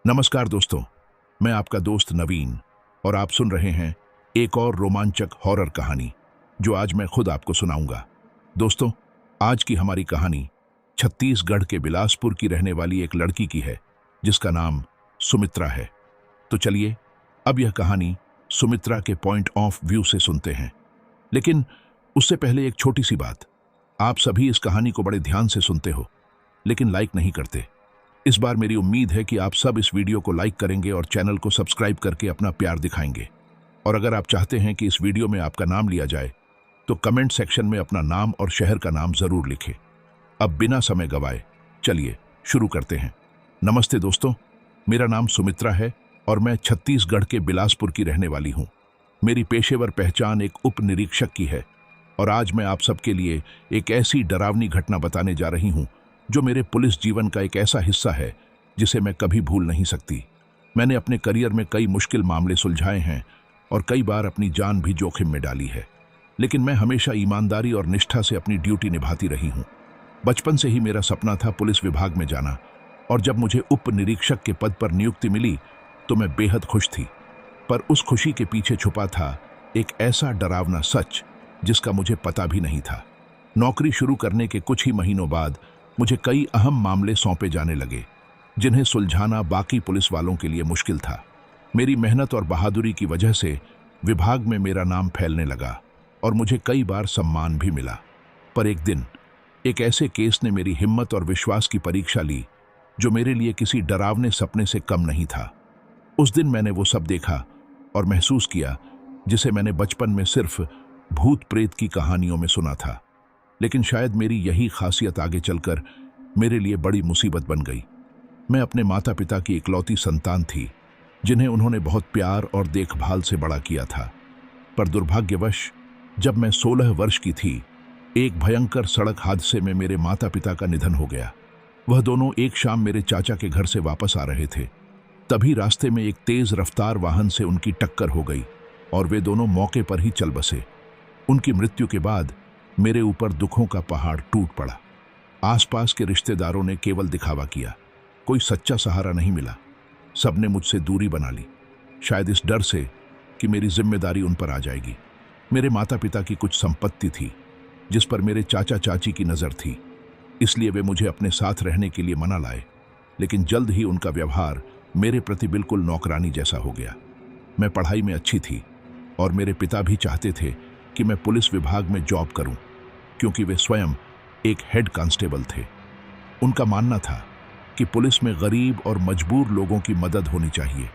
नमस्कार दोस्तों, मैं आपका दोस्त नवीन और आप सुन रहे हैं एक और रोमांचक हॉरर कहानी जो आज मैं खुद आपको सुनाऊंगा। दोस्तों, आज की हमारी कहानी छत्तीसगढ़ के बिलासपुर की रहने वाली एक लड़की की है जिसका नाम सुमित्रा है। तो चलिए अब यह कहानी सुमित्रा के पॉइंट ऑफ व्यू से सुनते हैं। लेकिन उससे पहले एक छोटी सी बात, आप सभी इस कहानी को बड़े ध्यान से सुनते हो लेकिन लाइक नहीं करते। इस बार मेरी उम्मीद है कि आप सब इस वीडियो को लाइक करेंगे और चैनल को सब्सक्राइब करके अपना प्यार दिखाएंगे। और अगर आप चाहते हैं कि इस वीडियो में आपका नाम लिया जाए तो कमेंट सेक्शन में अपना नाम और शहर का नाम जरूर लिखें। अब बिना समय गवाए चलिए शुरू करते हैं। नमस्ते दोस्तों, मेरा नाम सुमित्रा है और मैं छत्तीसगढ़ के बिलासपुर की रहने वाली हूँ। मेरी पेशेवर पहचान एक उप निरीक्षक की है और आज मैं आप सबके लिए एक ऐसी डरावनी घटना बताने जा रही हूँ जो मेरे पुलिस जीवन का एक ऐसा हिस्सा है जिसे मैं कभी भूल नहीं सकती। मैंने अपने करियर में कई मुश्किल मामले सुलझाए हैं और कई बार अपनी जान भी जोखिम में डाली है, लेकिन मैं हमेशा ईमानदारी और निष्ठा से अपनी ड्यूटी निभाती रही हूँ। बचपन से ही मेरा सपना था पुलिस विभाग में जाना और जब मुझे उप निरीक्षक के पद पर नियुक्ति मिली तो मैं बेहद खुश थी। पर उस खुशी के पीछे छुपा था एक ऐसा डरावना सच जिसका मुझे पता भी नहीं था। नौकरी शुरू करने के कुछ ही महीनों बाद मुझे कई अहम मामले सौंपे जाने लगे जिन्हें सुलझाना बाकी पुलिस वालों के लिए मुश्किल था। मेरी मेहनत और बहादुरी की वजह से विभाग में मेरा नाम फैलने लगा और मुझे कई बार सम्मान भी मिला। पर एक दिन एक ऐसे केस ने मेरी हिम्मत और विश्वास की परीक्षा ली जो मेरे लिए किसी डरावने सपने से कम नहीं था। उस दिन मैंने वो सब देखा और महसूस किया जिसे मैंने बचपन में सिर्फ भूत प्रेत की कहानियों में सुना था। लेकिन शायद मेरी यही खासियत आगे चलकर मेरे लिए बड़ी मुसीबत बन गई। मैं अपने माता पिता की इकलौती संतान थी जिन्हें उन्होंने बहुत प्यार और देखभाल से बड़ा किया था। पर दुर्भाग्यवश जब मैं 16 वर्ष की थी, एक भयंकर सड़क हादसे में मेरे माता पिता का निधन हो गया। वह दोनों एक शाम मेरे चाचा के घर से वापस आ रहे थे। तभी रास्ते में एक तेज रफ्तार वाहन से उनकी टक्कर हो गई और वे दोनों मौके पर ही चल बसे। उनकी मृत्यु के बाद मेरे ऊपर दुखों का पहाड़ टूट पड़ा। आसपास के रिश्तेदारों ने केवल दिखावा किया, कोई सच्चा सहारा नहीं मिला। सबने मुझसे दूरी बना ली, शायद इस डर से कि मेरी जिम्मेदारी उन पर आ जाएगी। मेरे माता पिता की कुछ संपत्ति थी जिस पर मेरे चाचा चाची की नज़र थी, इसलिए वे मुझे अपने साथ रहने के लिए मना लाए। लेकिन जल्द ही उनका व्यवहार मेरे प्रति बिल्कुल नौकरानी जैसा हो गया। मैं पढ़ाई में अच्छी थी और मेरे पिता भी चाहते थे कि मैं पुलिस विभाग में जॉब करूं, क्योंकि वे स्वयं एक हेड कांस्टेबल थे। उनका मानना था कि पुलिस में गरीब और मजबूर लोगों की मदद होनी चाहिए।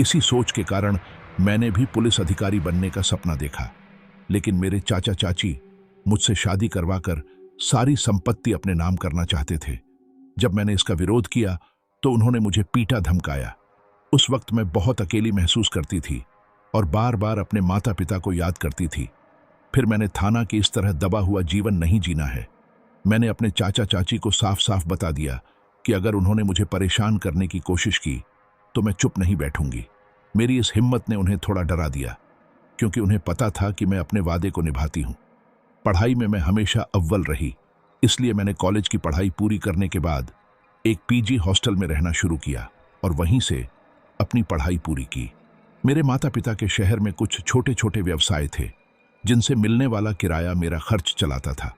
इसी सोच के कारण मैंने भी पुलिस अधिकारी बनने का सपना देखा। लेकिन मेरे चाचा चाची मुझसे शादी करवाकर सारी संपत्ति अपने नाम करना चाहते थे। जब मैंने इसका विरोध किया तो उन्होंने मुझे पीटा धमकाया। उस वक्त मैं बहुत अकेली महसूस करती थी और बार बार अपने माता पिता को याद करती थी। फिर मैंने ठाना कि इस तरह दबा हुआ जीवन नहीं जीना है। मैंने अपने चाचा चाची को साफ साफ बता दिया कि अगर उन्होंने मुझे परेशान करने की कोशिश की तो मैं चुप नहीं बैठूंगी। मेरी इस हिम्मत ने उन्हें थोड़ा डरा दिया, क्योंकि उन्हें पता था कि मैं अपने वादे को निभाती हूँ। पढ़ाई में मैं हमेशा अव्वल रही, इसलिए मैंने कॉलेज की पढ़ाई पूरी करने के बाद एक पीजी हॉस्टल में रहना शुरू किया और वहीं से अपनी पढ़ाई पूरी की। मेरे माता पिता के शहर में कुछ छोटे छोटे व्यवसाय थे जिनसे मिलने वाला किराया मेरा खर्च चलाता था।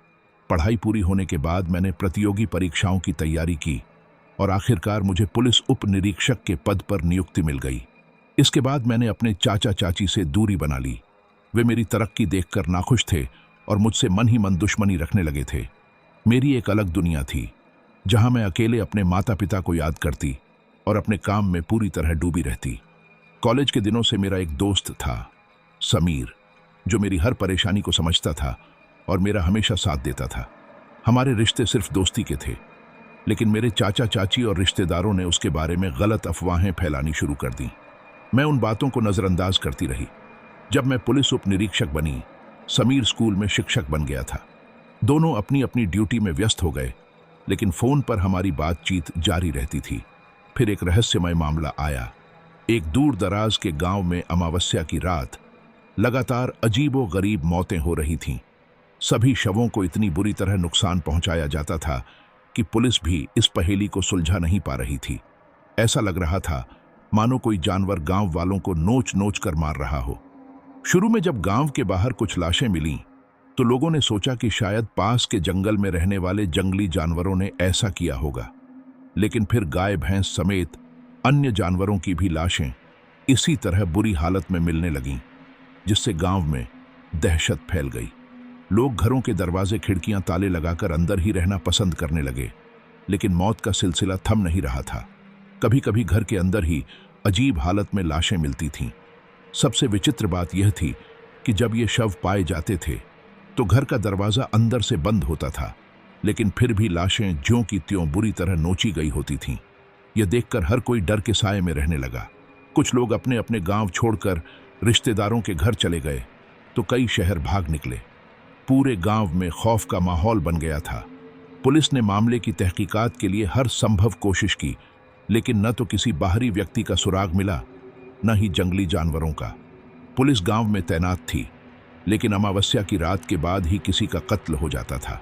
पढ़ाई पूरी होने के बाद मैंने प्रतियोगी परीक्षाओं की तैयारी की और आखिरकार मुझे पुलिस उप निरीक्षक के पद पर नियुक्ति मिल गई। इसके बाद मैंने अपने चाचा चाची से दूरी बना ली। वे मेरी तरक्की देखकर नाखुश थे और मुझसे मन ही मन दुश्मनी रखने लगे थे। मेरी एक अलग दुनिया थी जहां मैं अकेले अपने माता पिता को याद करती और अपने काम में पूरी तरह डूबी रहती। कॉलेज के दिनों से मेरा एक दोस्त था, समीर, जो मेरी हर परेशानी को समझता था और मेरा हमेशा साथ देता था। हमारे रिश्ते सिर्फ दोस्ती के थे, लेकिन मेरे चाचा चाची और रिश्तेदारों ने उसके बारे में गलत अफवाहें फैलानी शुरू कर दी। मैं उन बातों को नज़रअंदाज करती रही। जब मैं पुलिस उप निरीक्षक बनी, समीर स्कूल में शिक्षक बन गया था। दोनों अपनी अपनी ड्यूटी में व्यस्त हो गए, लेकिन फ़ोन पर हमारी बातचीत जारी रहती थी। फिर एक रहस्यमय मामला आया। एक दूर दराज के गांव में अमावस्या की रात लगातार अजीबो गरीब मौतें हो रही थीं। सभी शवों को इतनी बुरी तरह नुकसान पहुंचाया जाता था कि पुलिस भी इस पहेली को सुलझा नहीं पा रही थी। ऐसा लग रहा था मानो कोई जानवर गांव वालों को नोच नोच कर मार रहा हो। शुरू में जब गांव के बाहर कुछ लाशें मिलीं, तो लोगों ने सोचा कि शायद पास के जंगल में रहने वाले जंगली जानवरों ने ऐसा किया होगा। लेकिन फिर गाय भैंस समेत अन्य जानवरों की भी लाशें इसी तरह बुरी हालत में मिलने लगीं, जिससे गांव में दहशत फैल गई। लोग घरों के दरवाजे खिड़कियां ताले लगाकर अंदर ही रहना पसंद करने लगे। लेकिन मौत का सिलसिला थम नहीं रहा था। कभी कभी घर के अंदर ही अजीब हालत में लाशें मिलती थीं। सबसे विचित्र बात यह थी कि जब ये शव पाए जाते थे तो घर का दरवाजा अंदर से बंद होता था, लेकिन फिर भी लाशें ज्यों की त्यों बुरी तरह नोची गई होती थीं। यह देखकर हर कोई डर के साए में रहने लगा। कुछ लोग अपने अपने गांव छोड़कर रिश्तेदारों के घर चले गए, तो कई शहर भाग निकले। पूरे गांव में खौफ का माहौल बन गया था। पुलिस ने मामले की तहकीकात के लिए हर संभव कोशिश की, लेकिन न तो किसी बाहरी व्यक्ति का सुराग मिला, न ही जंगली जानवरों का। पुलिस गांव में तैनात थी, लेकिन अमावस्या की रात के बाद ही किसी का कत्ल हो जाता था।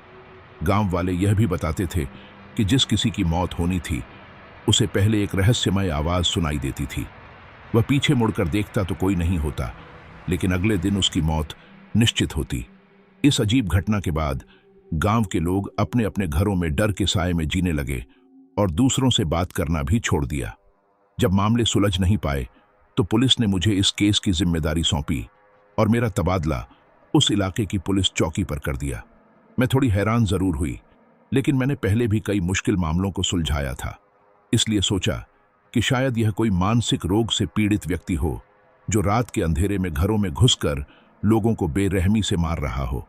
गांव वाले यह भी बताते थे कि जिस किसी की मौत होनी थी, उसे पहले एक रहस्यमय आवाज सुनाई देती थी। वह पीछे मुड़कर देखता तो कोई नहीं होता, लेकिन अगले दिन उसकी मौत निश्चित होती। इस अजीब घटना के बाद गांव के लोग अपने अपने घरों में डर के साए में जीने लगे और दूसरों से बात करना भी छोड़ दिया। जब मामले सुलझ नहीं पाए, तो पुलिस ने मुझे इस केस की जिम्मेदारी सौंपी और मेरा तबादला उस इलाके की पुलिस चौकी पर कर दिया। मैं थोड़ी हैरान जरूर हुई, लेकिन मैंने पहले भी कई मुश्किल मामलों को सुलझाया था। इसलिए सोचा कि शायद यह कोई मानसिक रोग से पीड़ित व्यक्ति हो, जो रात के अंधेरे में घरों में घुसकर लोगों को बेरहमी से मार रहा हो।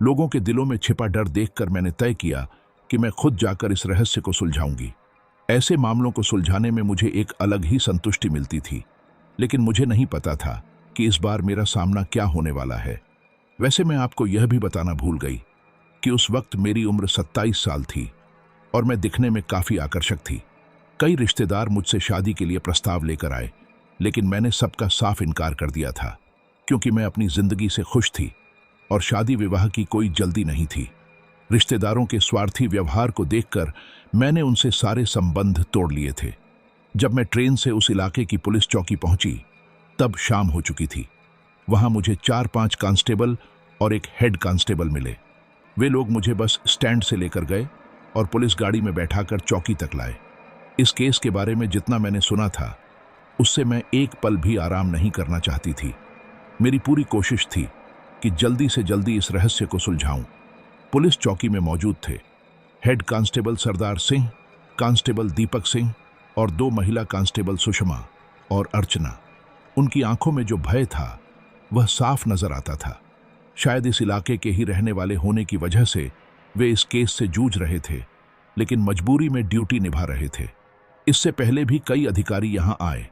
लोगों के दिलों में छिपा डर देखकर मैंने तय किया कि मैं खुद जाकर इस रहस्य को सुलझाऊंगी। ऐसे मामलों को सुलझाने में मुझे एक अलग ही संतुष्टि मिलती थी, लेकिन मुझे नहीं पता था कि इस बार मेरा सामना क्या होने वाला है। वैसे मैं आपको यह भी बताना भूल गई कि उस वक्त मेरी उम्र 27 साल थी और मैं दिखने में काफी आकर्षक थी। कई रिश्तेदार मुझसे शादी के लिए प्रस्ताव लेकर आए, लेकिन मैंने सबका साफ इनकार कर दिया था, क्योंकि मैं अपनी जिंदगी से खुश थी और शादी विवाह की कोई जल्दी नहीं थी। रिश्तेदारों के स्वार्थी व्यवहार को देखकर मैंने उनसे सारे संबंध तोड़ लिए थे। जब मैं ट्रेन से उस इलाके की पुलिस चौकी पहुंची, तब शाम हो चुकी थी। वहां मुझे 4-5 कांस्टेबल और एक हेड कांस्टेबल मिले। वे लोग मुझे बस स्टैंड से लेकर गए और पुलिस गाड़ी में बैठाकर चौकी तक लाए। इस केस के बारे में जितना मैंने सुना था, उससे मैं एक पल भी आराम नहीं करना चाहती थी। मेरी पूरी कोशिश थी कि जल्दी से जल्दी इस रहस्य को सुलझाऊं। पुलिस चौकी में मौजूद थे head constable Sardar Singh, constable Deepak Singh और 2 महिला कांस्टेबल सुषमा और अर्चना। उनकी आंखों में जो भय था, वह साफ नजर आता था। शायद इस इलाके के ही रहने वाले होने की वजह से वे इस केस से जूझ रहे थे, लेकिन मजबूरी में ड्यूटी निभा रहे थे। इससे पहले भी कई अधिकारी यहां आए,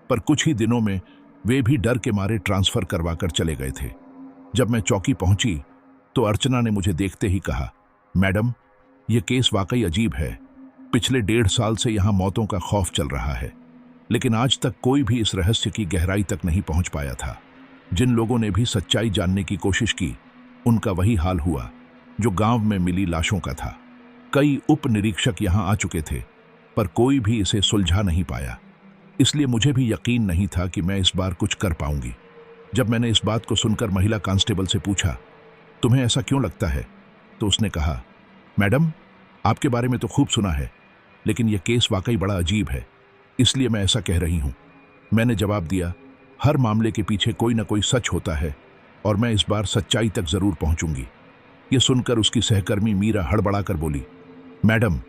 पर कुछ ही दिनों में वे भी डर के मारे ट्रांसफर करवाकर चले गए थे। जब मैं चौकी पहुंची, तो अर्चना ने मुझे देखते ही कहा, मैडम, यह केस वाकई अजीब है। पिछले 1.5 साल से यहां मौतों का खौफ चल रहा है, लेकिन आज तक कोई भी इस रहस्य की गहराई तक नहीं पहुंच पाया था। जिन लोगों ने भी सच्चाई जानने की कोशिश की, उनका वही हाल हुआ जो गांव में मिली लाशों का था। कई उप निरीक्षक यहां आ चुके थे, पर कोई भी इसे सुलझा नहीं पाया। इसलिए मुझे भी यकीन नहीं था कि मैं इस बार कुछ कर पाऊंगी। जब मैंने इस बात को सुनकर महिला कांस्टेबल से पूछा, तुम्हें ऐसा क्यों लगता है, तो उसने कहा, मैडम, आपके बारे में तो खूब सुना है, लेकिन यह केस वाकई बड़ा अजीब है, इसलिए मैं ऐसा कह रही हूं। मैंने जवाब दिया, हर मामले के पीछे कोई ना कोई सच होता है और मैं इस बार सच्चाई तक जरूर पहुंचूंगी। यह सुनकर उसकी सहकर्मी मीरा हड़बड़ाकर बोली, मैडम,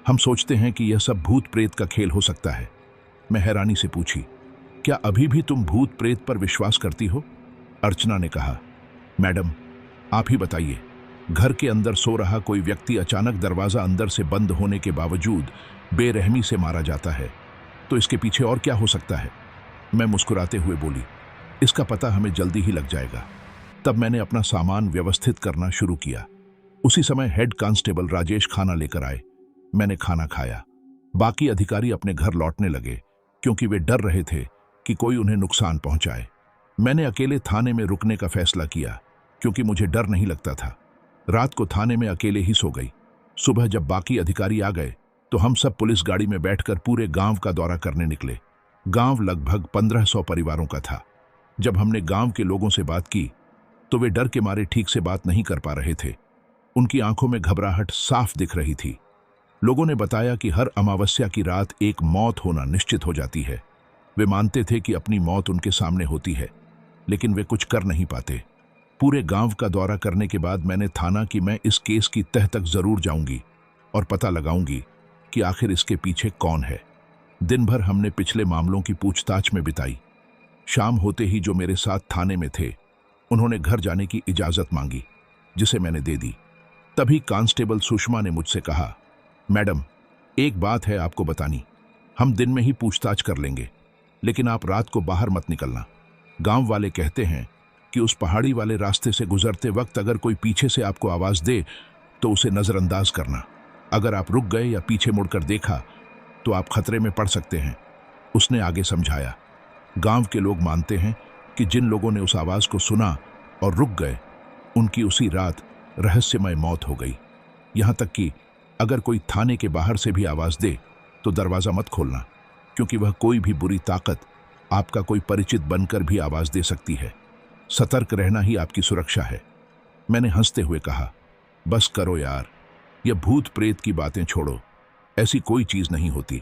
हम सोचते हैं कि यह सब भूत प्रेत का खेल हो सकता है। मैं हैरानी से पूछी, क्या अभी भी तुम भूत प्रेत पर विश्वास करती हो? अर्चना ने कहा, मैडम, आप ही बताइए, घर के अंदर सो रहा कोई व्यक्ति अचानक दरवाजा अंदर से बंद होने के बावजूद बेरहमी से मारा जाता है, तो इसके पीछे और क्या हो सकता है? मैं मुस्कुराते हुए बोली, इसका पता हमें जल्दी ही लग जाएगा। तब मैंने अपना सामान व्यवस्थित करना शुरू किया। उसी समय हेड कांस्टेबल राजेश खाना लेकर आए। मैंने खाना खाया। बाकी अधिकारी अपने घर लौटने लगे, क्योंकि वे डर रहे थे कि कोई उन्हें नुकसान पहुंचाए। मैंने अकेले थाने में रुकने का फैसला किया, क्योंकि मुझे डर नहीं लगता था। रात को थाने में अकेले ही सो गई। सुबह जब बाकी अधिकारी आ गए, तो हम सब पुलिस गाड़ी में बैठकर पूरे गांव का दौरा करने निकले। गांव लगभग 1500 परिवारों का था। जब हमने गांव के लोगों से बात की तो वे डर के मारे ठीक से बात नहीं कर पा रहे थे। उनकी आंखों में घबराहट साफ दिख रही थी। लोगों ने बताया कि हर अमावस्या की रात एक मौत होना निश्चित हो जाती है। वे मानते थे कि अपनी मौत उनके सामने होती है, लेकिन वे कुछ कर नहीं पाते। पूरे गांव का दौरा करने के बाद मैंने ठाना कि मैं इस केस की तह तक जरूर जाऊंगी और पता लगाऊंगी कि आखिर इसके पीछे कौन है। दिन भर हमने पिछले मामलों की पूछताछ में बिताई। शाम होते ही जो मेरे साथ थाने में थे उन्होंने घर जाने की इजाजत मांगी, जिसे मैंने दे दी। तभी कांस्टेबल सुषमा ने मुझसे कहा, मैडम, एक बात है आपको बतानी। हम दिन में ही पूछताछ कर लेंगे, लेकिन आप रात को बाहर मत निकलना। गांव वाले कहते हैं कि उस पहाड़ी वाले रास्ते से गुजरते वक्त अगर कोई पीछे से आपको आवाज दे तो उसे नजरअंदाज करना। अगर आप रुक गए या पीछे मुड़कर देखा तो आप खतरे में पड़ सकते हैं। उसने आगे समझाया, गांव के लोग मानते हैं कि जिन लोगों ने उस आवाज को सुना और रुक गए उनकी उसी रात रहस्यमय मौत हो गई। यहां तक कि अगर कोई थाने के बाहर से भी आवाज दे तो दरवाजा मत खोलना, क्योंकि वह कोई भी बुरी ताकत आपका कोई परिचित बनकर भी आवाज दे सकती है। सतर्क रहना ही आपकी सुरक्षा है। मैंने हंसते हुए कहा, बस करो यार, यह भूत प्रेत की बातें छोड़ो। ऐसी कोई चीज नहीं होती।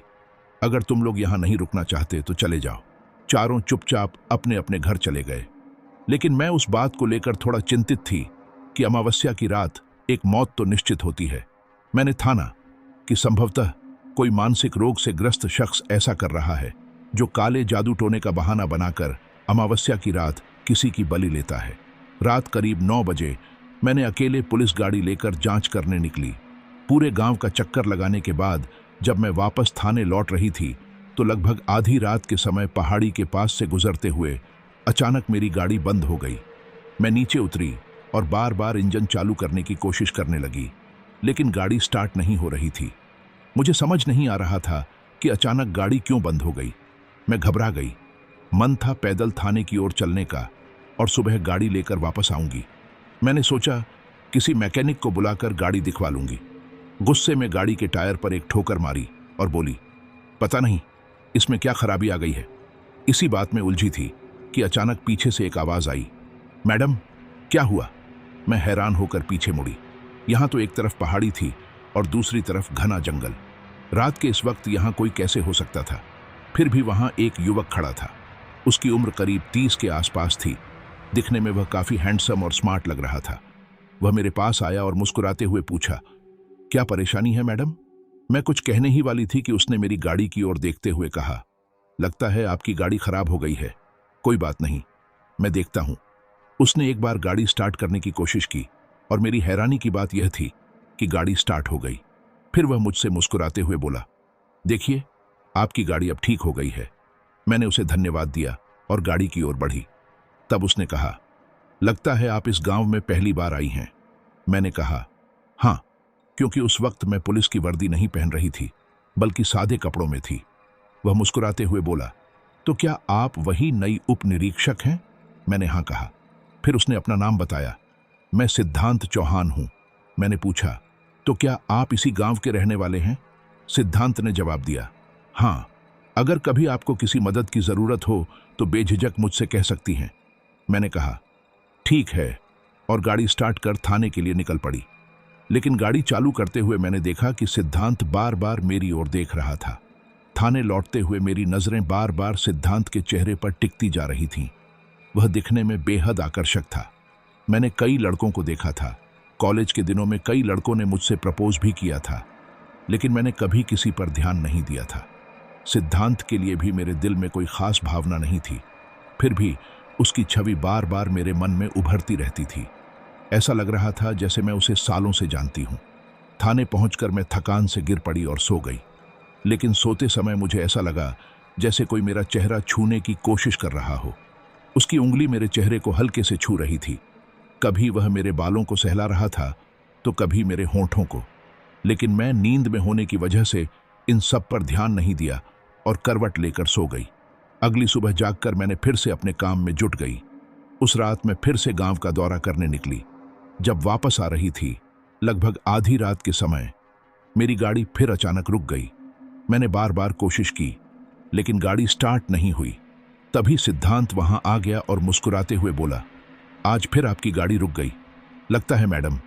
अगर तुम लोग यहां नहीं रुकना चाहते तो चले जाओ। चारों चुपचाप अपने अपने घर चले गए। लेकिन मैं उस बात को लेकर थोड़ा चिंतित थी कि अमावस्या की रात एक मौत तो निश्चित होती है। मैंने ठाना कि संभवतः कोई मानसिक रोग से ग्रस्त शख्स ऐसा कर रहा है, जो काले जादू टोने का बहाना बनाकर अमावस्या की रात किसी की बलि लेता है। रात करीब 9 बजे मैंने अकेले पुलिस गाड़ी लेकर जांच करने निकली। पूरे गांव का चक्कर लगाने के बाद जब मैं वापस थाने लौट रही थी तो लगभग आधी रात के समय पहाड़ी के पास से गुजरते हुए अचानक मेरी गाड़ी बंद हो गई। मैं नीचे उतरी और बार बार इंजन चालू करने की कोशिश करने लगी, लेकिन गाड़ी स्टार्ट नहीं हो रही थी। मुझे समझ नहीं आ रहा था कि अचानक गाड़ी क्यों बंद हो गई। मैं घबरा गई। मन था पैदल थाने की ओर चलने का और सुबह गाड़ी लेकर वापस आऊंगी। मैंने सोचा किसी मैकेनिक को बुलाकर गाड़ी दिखवा लूंगी। गुस्से में गाड़ी के टायर पर एक ठोकर मारी और बोली, पता नहीं इसमें क्या खराबी आ गई है। इसी बात में उलझी थी कि अचानक पीछे से एक आवाज आई, मैडम क्या हुआ? मैं हैरान होकर पीछे मुड़ी। यहां तो एक तरफ पहाड़ी थी और दूसरी तरफ घना जंगल। रात के इस वक्त यहां कोई कैसे हो सकता था? फिर भी वहां एक युवक खड़ा था। उसकी उम्र करीब 30 के आसपास थी। दिखने में वह काफी हैंडसम और स्मार्ट लग रहा था। वह मेरे पास आया और मुस्कुराते हुए पूछा, क्या परेशानी है मैडम? मैं कुछ कहने ही वाली थी कि उसने मेरी गाड़ी की ओर देखते हुए कहा, लगता है आपकी गाड़ी खराब हो गई है। कोई बात नहीं, मैं देखता हूं। उसने एक बार गाड़ी स्टार्ट करने की कोशिश की और मेरी हैरानी की बात यह थी कि गाड़ी स्टार्ट हो गई। फिर वह मुझसे मुस्कुराते हुए बोला, देखिए आपकी गाड़ी अब ठीक हो गई है। मैंने उसे धन्यवाद दिया और गाड़ी की ओर बढ़ी। तब उसने कहा, लगता है आप इस गांव में पहली बार आई हैं। मैंने कहा, हां, क्योंकि उस वक्त मैं पुलिस की वर्दी नहीं पहन रही थी, बल्कि सादे कपड़ों में थी। वह मुस्कुराते हुए बोला, तो क्या आप वही नई उप निरीक्षक हैं? मैंने हां कहा। फिर उसने अपना नाम बताया। मैं सिद्धांत चौहान हूं। मैंने पूछा, तो क्या आप इसी गांव के रहने वाले हैं? सिद्धांत ने जवाब दिया, हां, अगर कभी आपको किसी मदद की जरूरत हो तो बेझिझक मुझसे कह सकती हैं। मैंने कहा, ठीक है, और गाड़ी स्टार्ट कर थाने के लिए निकल पड़ी। लेकिन गाड़ी चालू करते हुए मैंने देखा कि सिद्धांत बार बार मेरी ओर देख रहा था। थाने लौटते हुए मेरी नजरें बार बार सिद्धांत के चेहरे पर टिकती जा रही थीं। वह दिखने में बेहद आकर्षक था। मैंने कई लड़कों को देखा था। कॉलेज के दिनों में कई लड़कों ने मुझसे प्रपोज भी किया था, लेकिन मैंने कभी किसी पर ध्यान नहीं दिया था। सिद्धांत के लिए भी मेरे दिल में कोई खास भावना नहीं थी। फिर भी उसकी छवि बार बार मेरे मन में उभरती रहती थी। ऐसा लग रहा था जैसे मैं उसे सालों से जानती हूं। थाने पहुंचकर मैं थकान से गिर पड़ी और सो गई। लेकिन सोते समय मुझे ऐसा लगा जैसे कोई मेरा चेहरा छूने की कोशिश कर रहा हो। उसकी उंगली मेरे चेहरे को हल्के से छू रही थी। कभी वह मेरे बालों को सहला रहा था तो कभी मेरे होंठों को। लेकिन मैं नींद में होने की वजह से इन सब पर ध्यान नहीं दिया और करवट लेकर सो गई। अगली सुबह जागकर मैंने फिर से अपने काम में जुट गई। उस रात मैं फिर से गांव का दौरा करने निकली। जब वापस आ रही थी, लगभग आधी रात के समय, मेरी गाड़ी फिर अचानक रुक गई। मैंने बार बार कोशिश की, लेकिन गाड़ी स्टार्ट नहीं हुई। तभी सिद्धांत वहां आ गया और मुस्कुराते हुए बोला, आज फिर आपकी गाड़ी रुक गई। लगता है मैडम,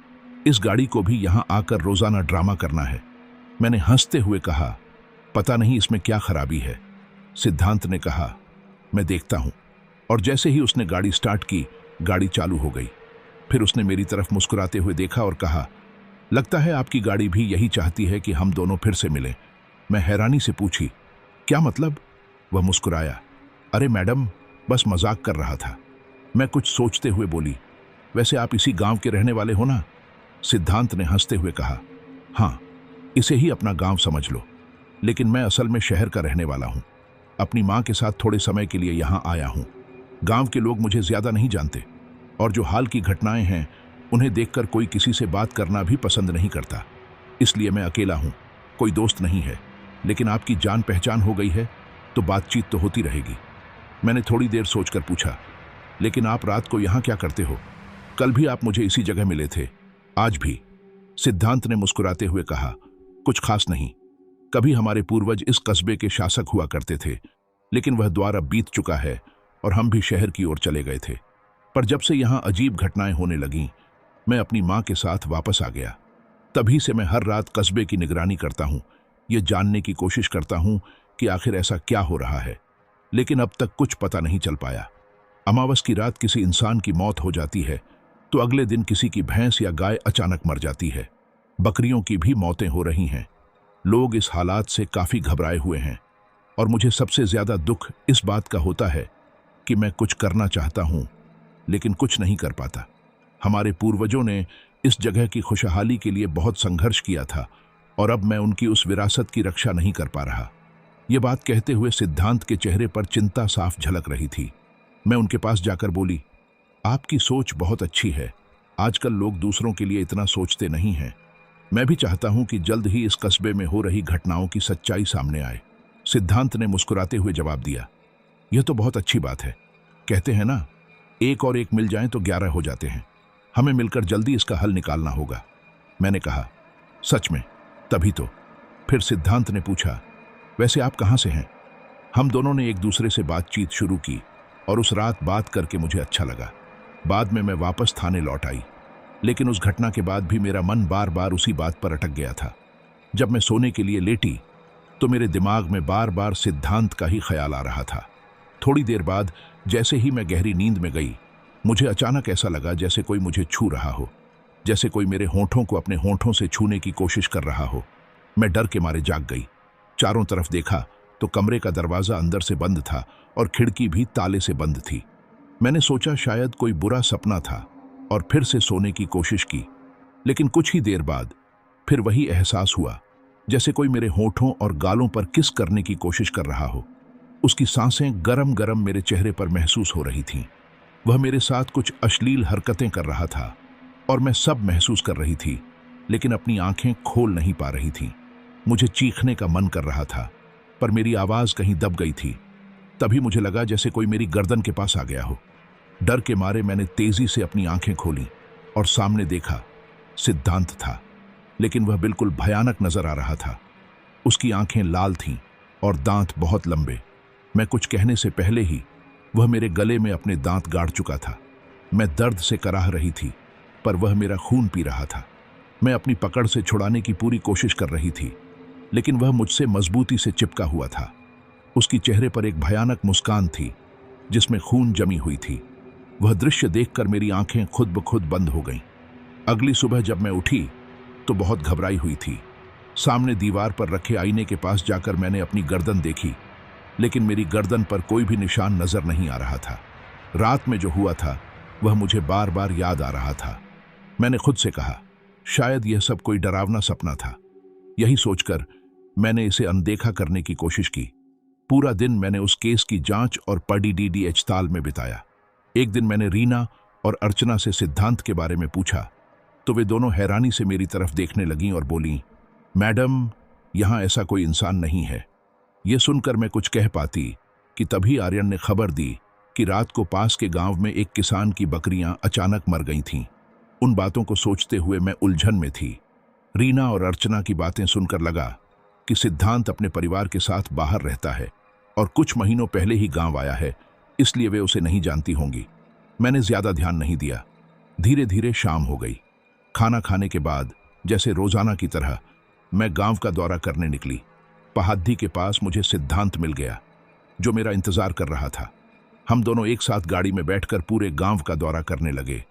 इस गाड़ी को भी यहां आकर रोजाना ड्रामा करना है। मैंने हंसते हुए कहा, पता नहीं इसमें क्या खराबी है। सिद्धांत ने कहा, मैं देखता हूं। और जैसे ही उसने गाड़ी स्टार्ट की, गाड़ी चालू हो गई। फिर उसने मेरी तरफ मुस्कुराते हुए देखा और कहा, लगता है आपकी गाड़ी भी यही चाहती है कि हम दोनों फिर से मिलें। मैं हैरानी से पूछी, क्या मतलब? वह मुस्कुराया, अरे मैडम, बस मजाक कर रहा था। मैं कुछ सोचते हुए बोली, वैसे आप इसी गांव के रहने वाले हो ना? सिद्धांत ने हंसते हुए कहा, हाँ, इसे ही अपना गांव समझ लो। लेकिन मैं असल में शहर का रहने वाला हूं। अपनी मां के साथ थोड़े समय के लिए यहां आया हूं। गांव के लोग मुझे ज्यादा नहीं जानते, और जो हाल की घटनाएं हैं उन्हें देखकर कोई किसी से बात करना भी पसंद नहीं करता। इसलिए मैं अकेला हूं, कोई दोस्त नहीं है। लेकिन आपकी जान पहचान हो गई है तो बातचीत तो होती रहेगी। मैंने थोड़ी देर सोचकर पूछा, लेकिन आप रात को यहां क्या करते हो? कल भी आप मुझे इसी जगह मिले थे, आज भी। सिद्धांत ने मुस्कुराते हुए कहा, कुछ खास नहीं। कभी हमारे पूर्वज इस कस्बे के शासक हुआ करते थे, लेकिन वह दौर अब बीत चुका है और हम भी शहर की ओर चले गए थे। पर जब से यहां अजीब घटनाएं होने लगीं, मैं अपनी मां के साथ वापस आ गया। तभी से मैं हर रात कस्बे की निगरानी करता हूं, ये जानने की कोशिश करता हूं कि आखिर ऐसा क्या हो रहा है। लेकिन अब तक कुछ पता नहीं चल पाया। अमावस की रात किसी इंसान की मौत हो जाती है तो अगले दिन किसी की भैंस या गाय अचानक मर जाती है। बकरियों की भी मौतें हो रही हैं। लोग इस हालात से काफी घबराए हुए हैं, और मुझे सबसे ज्यादा दुख इस बात का होता है कि मैं कुछ करना चाहता हूं, लेकिन कुछ नहीं कर पाता। हमारे पूर्वजों ने इस जगह की खुशहाली के लिए बहुत संघर्ष किया था, और अब मैं उनकी उस विरासत की रक्षा नहीं कर पा रहा। यह बात कहते हुए सिद्धांत के चेहरे पर चिंता साफ झलक रही थी। मैं उनके पास जाकर बोली, आपकी सोच बहुत अच्छी है। आजकल लोग दूसरों के लिए इतना सोचते नहीं हैं। मैं भी चाहता हूं कि जल्द ही इस कस्बे में हो रही घटनाओं की सच्चाई सामने आए। सिद्धांत ने मुस्कुराते हुए जवाब दिया, यह तो बहुत अच्छी बात है। कहते हैं ना, एक और एक मिल जाएं तो 11 हो जाते हैं। हमें मिलकर जल्दी इसका हल निकालना होगा। मैंने कहा, सच में? तभी तो। फिर सिद्धांत ने पूछा, वैसे आप कहां से हैं? हम दोनों ने एक दूसरे से बातचीत शुरू की, और उस रात बात करके मुझे अच्छा लगा। बाद में मैं वापस थाने लौट आई, लेकिन उस घटना के बाद भी मेरा मन बार बार उसी बात पर अटक गया था। जब मैं सोने के लिए लेटी तो मेरे दिमाग में बार बार सिद्धांत का ही ख्याल आ रहा था। थोड़ी देर बाद जैसे ही मैं गहरी नींद में गई, मुझे अचानक ऐसा लगा जैसे कोई मुझे छू रहा हो, जैसे कोई मेरे होंठों को अपने होंठों से छूने की कोशिश कर रहा हो। मैं डर के मारे जाग गई। चारों तरफ देखा तो कमरे का दरवाजा अंदर से बंद था और खिड़की भी ताले से बंद थी। मैंने सोचा शायद कोई बुरा सपना था और फिर से सोने की कोशिश की, लेकिन कुछ ही देर बाद फिर वही एहसास हुआ जैसे कोई मेरे होंठों और गालों पर किस करने की कोशिश कर रहा हो। उसकी सांसें गरम गरम मेरे चेहरे पर महसूस हो रही थीं। वह मेरे साथ कुछ अश्लील हरकतें कर रहा था और मैं सब महसूस कर रही थी, लेकिन अपनी आंखें खोल नहीं पा रही थी। मुझे चीखने का मन कर रहा था, पर मेरी आवाज कहीं दब गई थी। तभी मुझे लगा जैसे कोई मेरी गर्दन के पास आ गया हो। डर के मारे मैंने तेजी से अपनी आंखें खोली और सामने देखा, सिद्धांत था, लेकिन वह बिल्कुल भयानक नजर आ रहा था। उसकी आंखें लाल थीं और दांत बहुत लंबे। मैं कुछ कहने से पहले ही वह मेरे गले में अपने दांत गाड़ चुका था। मैं दर्द से कराह रही थी, पर वह मेरा खून पी रहा था। मैं अपनी पकड़ से छुड़ाने की पूरी कोशिश कर रही थी, लेकिन वह मुझसे मजबूती से चिपका हुआ था। उसकी चेहरे पर एक भयानक मुस्कान थी जिसमें खून जमी हुई थी। वह दृश्य देखकर मेरी आंखें खुद ब खुद बंद हो गईं। अगली सुबह जब मैं उठी तो बहुत घबराई हुई थी। सामने दीवार पर रखे आईने के पास जाकर मैंने अपनी गर्दन देखी, लेकिन मेरी गर्दन पर कोई भी निशान नजर नहीं आ रहा था। रात में जो हुआ था वह मुझे बार बार याद आ रहा था। मैंने खुद से कहा, शायद यह सब कोई डरावना सपना था। यही सोचकर मैंने इसे अनदेखा करने की कोशिश की। पूरा दिन मैंने उस केस की जांच और पढ़ी डीडीएच ताल में बिताया। एक दिन मैंने रीना और अर्चना से सिद्धांत के बारे में पूछा तो वे दोनों हैरानी से मेरी तरफ देखने लगीं और बोलीं, मैडम, यहां ऐसा कोई इंसान नहीं है। यह सुनकर मैं कुछ कह पाती कि तभी आर्यन ने खबर दी कि रात को पास के गांव में एक किसान की बकरियां अचानक मर गई थीं। उन बातों को सोचते हुए मैं उलझन में थी। रीना और अर्चना की बातें सुनकर लगा कि सिद्धांत अपने परिवार के साथ बाहर रहता है और कुछ महीनों पहले ही गांव आया है, इसलिए वे उसे नहीं जानती होंगी। मैंने ज्यादा ध्यान नहीं दिया। धीरे धीरे शाम हो गई। खाना खाने के बाद जैसे रोजाना की तरह मैं गांव का दौरा करने निकली। पहाड़ी के पास मुझे सिद्धांत मिल गया, जो मेरा इंतजार कर रहा था। हम दोनों एक साथ गाड़ी में बैठकर पूरे गांव का दौरा करने लगे,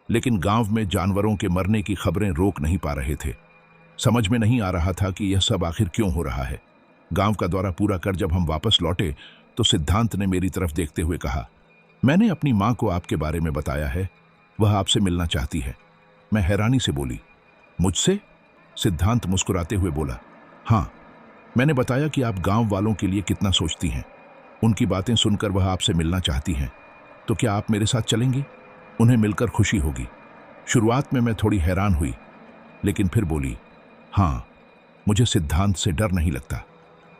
लेकिन गांव में जानवरों के मरने की खबरें रोक नहीं पा रहे थे। समझ में नहीं आ रहा था कि यह सब आखिर क्यों हो रहा है। गांव का दौरा पूरा कर जब हम वापस लौटे तो सिद्धांत ने मेरी तरफ देखते हुए कहा, मैंने अपनी मां को आपके बारे में बताया है, वह आपसे मिलना चाहती है। मैं हैरानी से बोली, मुझसे? सिद्धांत मुस्कुराते हुए बोला, हाँ, मैंने बताया कि आप गांव वालों के लिए कितना सोचती हैं। उनकी बातें सुनकर वह आपसे मिलना चाहती हैं, तो क्या आप मेरे साथ चलेंगी? उन्हें मिलकर खुशी होगी। शुरुआत में मैं थोड़ी हैरान हुई, लेकिन फिर बोली, हाँ, मुझे सिद्धांत से डर नहीं लगता।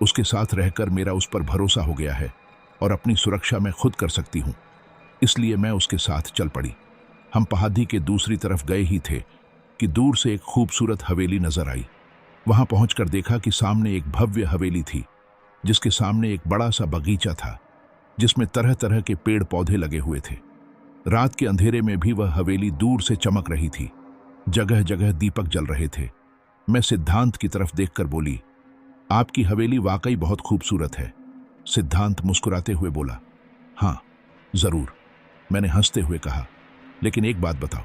उसके साथ रहकर मेरा उस पर भरोसा हो गया है और अपनी सुरक्षा मैं खुद कर सकती हूँ, इसलिए मैं उसके साथ चल पड़ी। हम पहाड़ी के दूसरी तरफ गए ही थे कि दूर से एक खूबसूरत हवेली नजर आई। वहां पहुंचकर देखा कि सामने एक भव्य हवेली थी, जिसके सामने एक बड़ा सा बगीचा था, जिसमें तरह तरह के पेड़ पौधे लगे हुए थे। रात के अंधेरे में भी वह हवेली दूर से चमक रही थी। जगह जगह दीपक जल रहे थे। मैं सिद्धांत की तरफ देखकर बोली, आपकी हवेली वाकई बहुत खूबसूरत है। सिद्धांत मुस्कुराते हुए बोला, हाँ, जरूर। मैंने हंसते हुए कहा, लेकिन एक बात बताओ,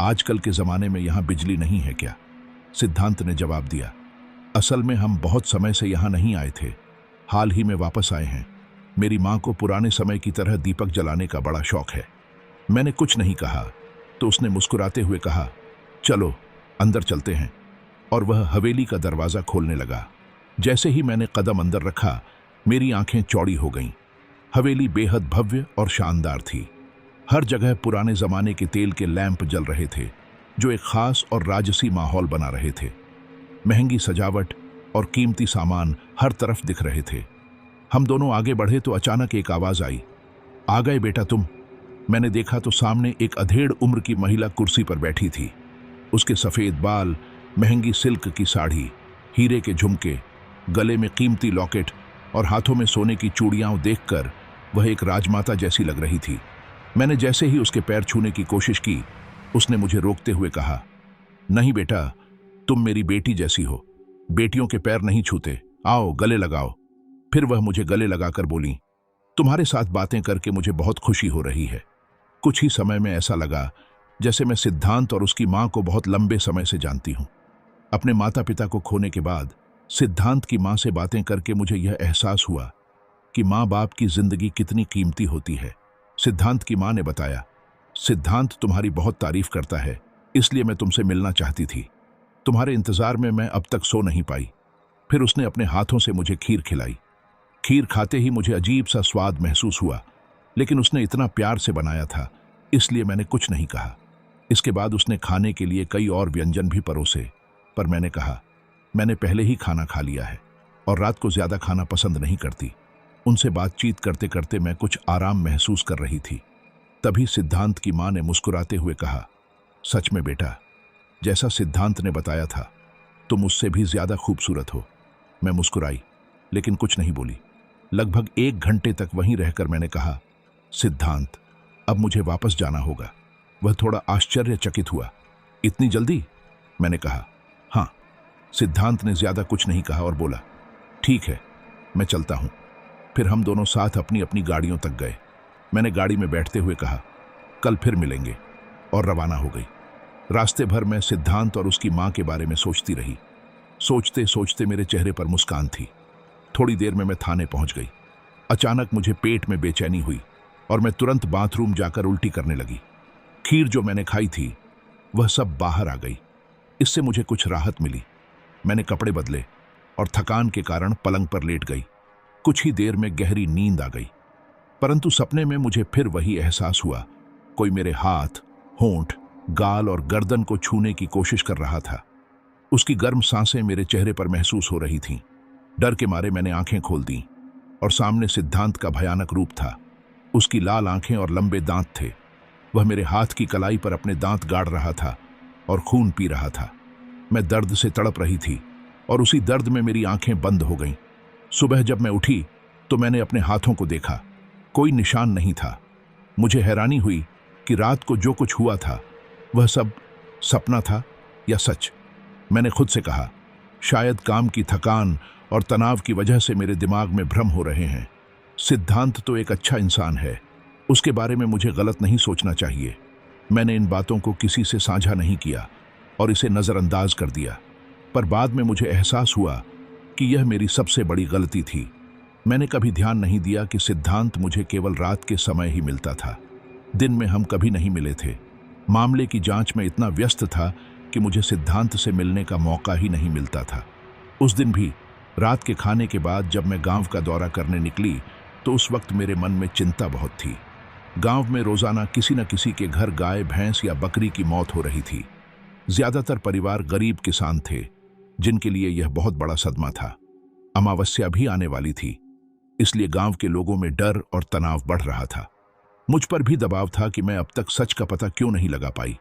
आजकल के जमाने में यहां बिजली नहीं है क्या? सिद्धांत ने जवाब दिया, असल में हम बहुत समय से यहां नहीं आए थे, हाल ही में वापस आए हैं। मेरी मां को पुराने समय की तरह दीपक जलाने का बड़ा शौक है। मैंने कुछ नहीं कहा तो उसने मुस्कुराते हुए कहा, चलो अंदर चलते हैं, और वह हवेली का दरवाजा खोलने लगा। जैसे ही मैंने कदम अंदर रखा, मेरी आंखें चौड़ी हो गईं। हवेली बेहद भव्य और शानदार थी। हर जगह पुराने जमाने के तेल के लैंप जल रहे थे, जो एक खास और राजसी माहौल बना रहे थे। महंगी सजावट और कीमती सामान हर तरफ दिख रहे थे। हम दोनों आगे बढ़े तो अचानक एक आवाज आई, आ गए बेटा तुम। मैंने देखा तो सामने एक अधेड़ उम्र की महिला कुर्सी पर बैठी थी। उसके सफेद बाल, महंगी सिल्क की साड़ी, हीरे के झुमके, गले में कीमती लॉकेट और हाथों में सोने की चूड़ियां देखकर वह एक राजमाता जैसी लग रही थी। मैंने जैसे ही उसके पैर छूने की कोशिश की, उसने मुझे रोकते हुए कहा, नहीं बेटा, तुम मेरी बेटी जैसी हो, बेटियों के पैर नहीं छूते, आओ गले लगाओ। फिर वह मुझे गले लगाकर बोली, तुम्हारे साथ बातें करके मुझे बहुत खुशी हो रही है। कुछ ही समय में ऐसा लगा जैसे मैं सिद्धांत और उसकी मां को बहुत लंबे समय से जानती हूं। अपने माता पिता को खोने के बाद सिद्धांत की मां से बातें करके मुझे यह एहसास हुआ कि मां बाप की जिंदगी कितनी कीमती होती है। सिद्धांत की मां ने बताया, सिद्धांत तुम्हारी बहुत तारीफ करता है, इसलिए मैं तुमसे मिलना चाहती थी। तुम्हारे इंतजार में मैं अब तक सो नहीं पाई। फिर उसने अपने हाथों से मुझे खीर खिलाई। खीर खाते ही मुझे अजीब सा स्वाद महसूस हुआ, लेकिन उसने इतना प्यार से बनाया था, इसलिए मैंने कुछ नहीं कहा। इसके बाद उसने खाने के लिए कई और व्यंजन भी परोसे, पर मैंने कहा, मैंने पहले ही खाना खा लिया है और रात को ज्यादा खाना पसंद नहीं करती। उनसे बातचीत करते करते मैं कुछ आराम महसूस कर रही थी। तभी सिद्धांत की मां ने मुस्कुराते हुए कहा, सच में बेटा, जैसा सिद्धांत ने बताया था, तुम उससे भी ज्यादा खूबसूरत हो। मैं मुस्कुराई, लेकिन कुछ नहीं बोली। लगभग 1 घंटे तक वहीं रहकर मैंने कहा, सिद्धांत, अब मुझे वापस जाना होगा। वह थोड़ा आश्चर्यचकित हुआ, इतनी जल्दी? मैंने कहा, हाँ। सिद्धांत ने ज्यादा कुछ नहीं कहा और बोला, ठीक है, मैं चलता हूं। फिर हम दोनों साथ अपनी अपनी गाड़ियों तक गए। मैंने गाड़ी में बैठते हुए कहा, कल फिर मिलेंगे, और रवाना हो गई। रास्ते भर मैं सिद्धांत और उसकी मां के बारे में सोचती रही। सोचते सोचते मेरे चेहरे पर मुस्कान थी। थोड़ी देर में मैं थाने पहुंच गई। अचानक मुझे पेट में बेचैनी हुई और मैं तुरंत बाथरूम जाकर उल्टी करने लगी। खीर जो मैंने खाई थी वह सब बाहर आ गई। इससे मुझे कुछ राहत मिली। मैंने कपड़े बदले और थकान के कारण पलंग पर लेट गई। कुछ ही देर में गहरी नींद आ गई, परंतु सपने में मुझे फिर वही एहसास हुआ, कोई मेरे हाथ, होंठ, गाल और गर्दन को छूने की कोशिश कर रहा था। उसकी गर्म सांसें मेरे चेहरे पर महसूस हो रही थीं। डर के मारे मैंने आंखें खोल दी और सामने सिद्धांत का भयानक रूप था। उसकी लाल आंखें और लंबे दांत थे। वह मेरे हाथ की कलाई पर अपने दांत गाड़ रहा था और खून पी रहा था। मैं दर्द से तड़प रही थी और उसी दर्द में मेरी आंखें बंद हो गईं। सुबह जब मैं उठी तो मैंने अपने हाथों को देखा, कोई निशान नहीं था। मुझे हैरानी हुई कि रात को जो कुछ हुआ था वह सब सपना था या सच। मैंने खुद से कहा, शायद काम की थकान और तनाव की वजह से मेरे दिमाग में भ्रम हो रहे हैं। सिद्धांत तो एक अच्छा इंसान है, उसके बारे में मुझे गलत नहीं सोचना चाहिए। मैंने इन बातों को किसी से साझा नहीं किया और इसे नज़रअंदाज कर दिया, पर बाद में मुझे एहसास हुआ कि यह मेरी सबसे बड़ी गलती थी। मैंने कभी ध्यान नहीं दिया कि सिद्धांत मुझे केवल रात के समय ही मिलता था। दिन में हम कभी नहीं मिले थे। मामले की जांच में इतना व्यस्त था कि मुझे सिद्धांत से मिलने का मौका ही नहीं मिलता था। उस दिन भी रात के खाने के बाद जब मैं गांव का दौरा करने निकली तो उस वक्त मेरे मन में चिंता बहुत थी। गांव में रोजाना किसी न किसी के घर गाय, भैंस या बकरी की मौत हो रही थी। ज्यादातर परिवार गरीब किसान थे, जिनके लिए यह बहुत बड़ा सदमा था। अमावस्या भी आने वाली थी, इसलिए गांव के लोगों में डर और तनाव बढ़ रहा था। मुझ पर भी दबाव था कि मैं अब तक सच का पता क्यों नहीं लगा पाई,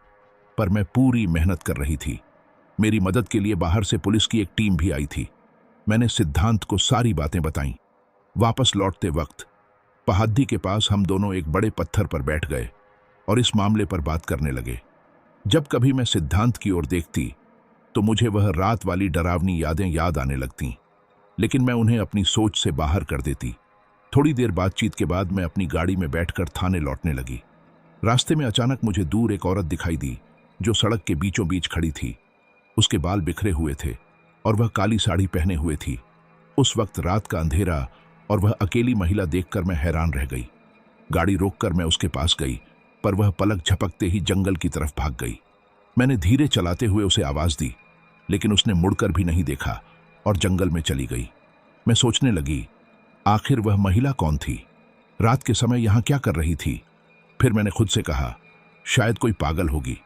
पर मैं पूरी मेहनत कर रही थी। मेरी मदद के लिए बाहर से पुलिस की एक टीम भी आई थी। मैंने सिद्धांत को सारी बातें बताईं। वापस लौटते वक्त पहाड़ी के पास हम दोनों एक बड़े पत्थर पर बैठ गए और इस मामले पर बात करने लगे। जब कभी मैं सिद्धांत की ओर देखती तो मुझे वह रात वाली डरावनी यादें याद आने लगतीं, लेकिन मैं उन्हें अपनी सोच से बाहर कर देती। थोड़ी देर बातचीत के बाद मैं अपनी गाड़ी में बैठकर थाने लौटने लगी। रास्ते में अचानक मुझे दूर एक औरत दिखाई दी जो सड़क के बीचों बीच खड़ी थी। उसके बाल बिखरे हुए थे और वह काली साड़ी पहने हुए थी। उस वक्त रात का अंधेरा और वह अकेली महिला देखकर मैं हैरान रह गई। गाड़ी रोककर मैं उसके पास गई, पर वह पलक झपकते ही जंगल की तरफ भाग गई। मैंने धीरे चलाते हुए उसे आवाज दी, लेकिन उसने मुड़कर भी नहीं देखा और जंगल में चली गई। मैं सोचने लगी, आखिर वह महिला कौन थी? रात के समय यहां क्या कर रही थी? फिर मैंने खुद से कहा, शायद कोई पागल होगी,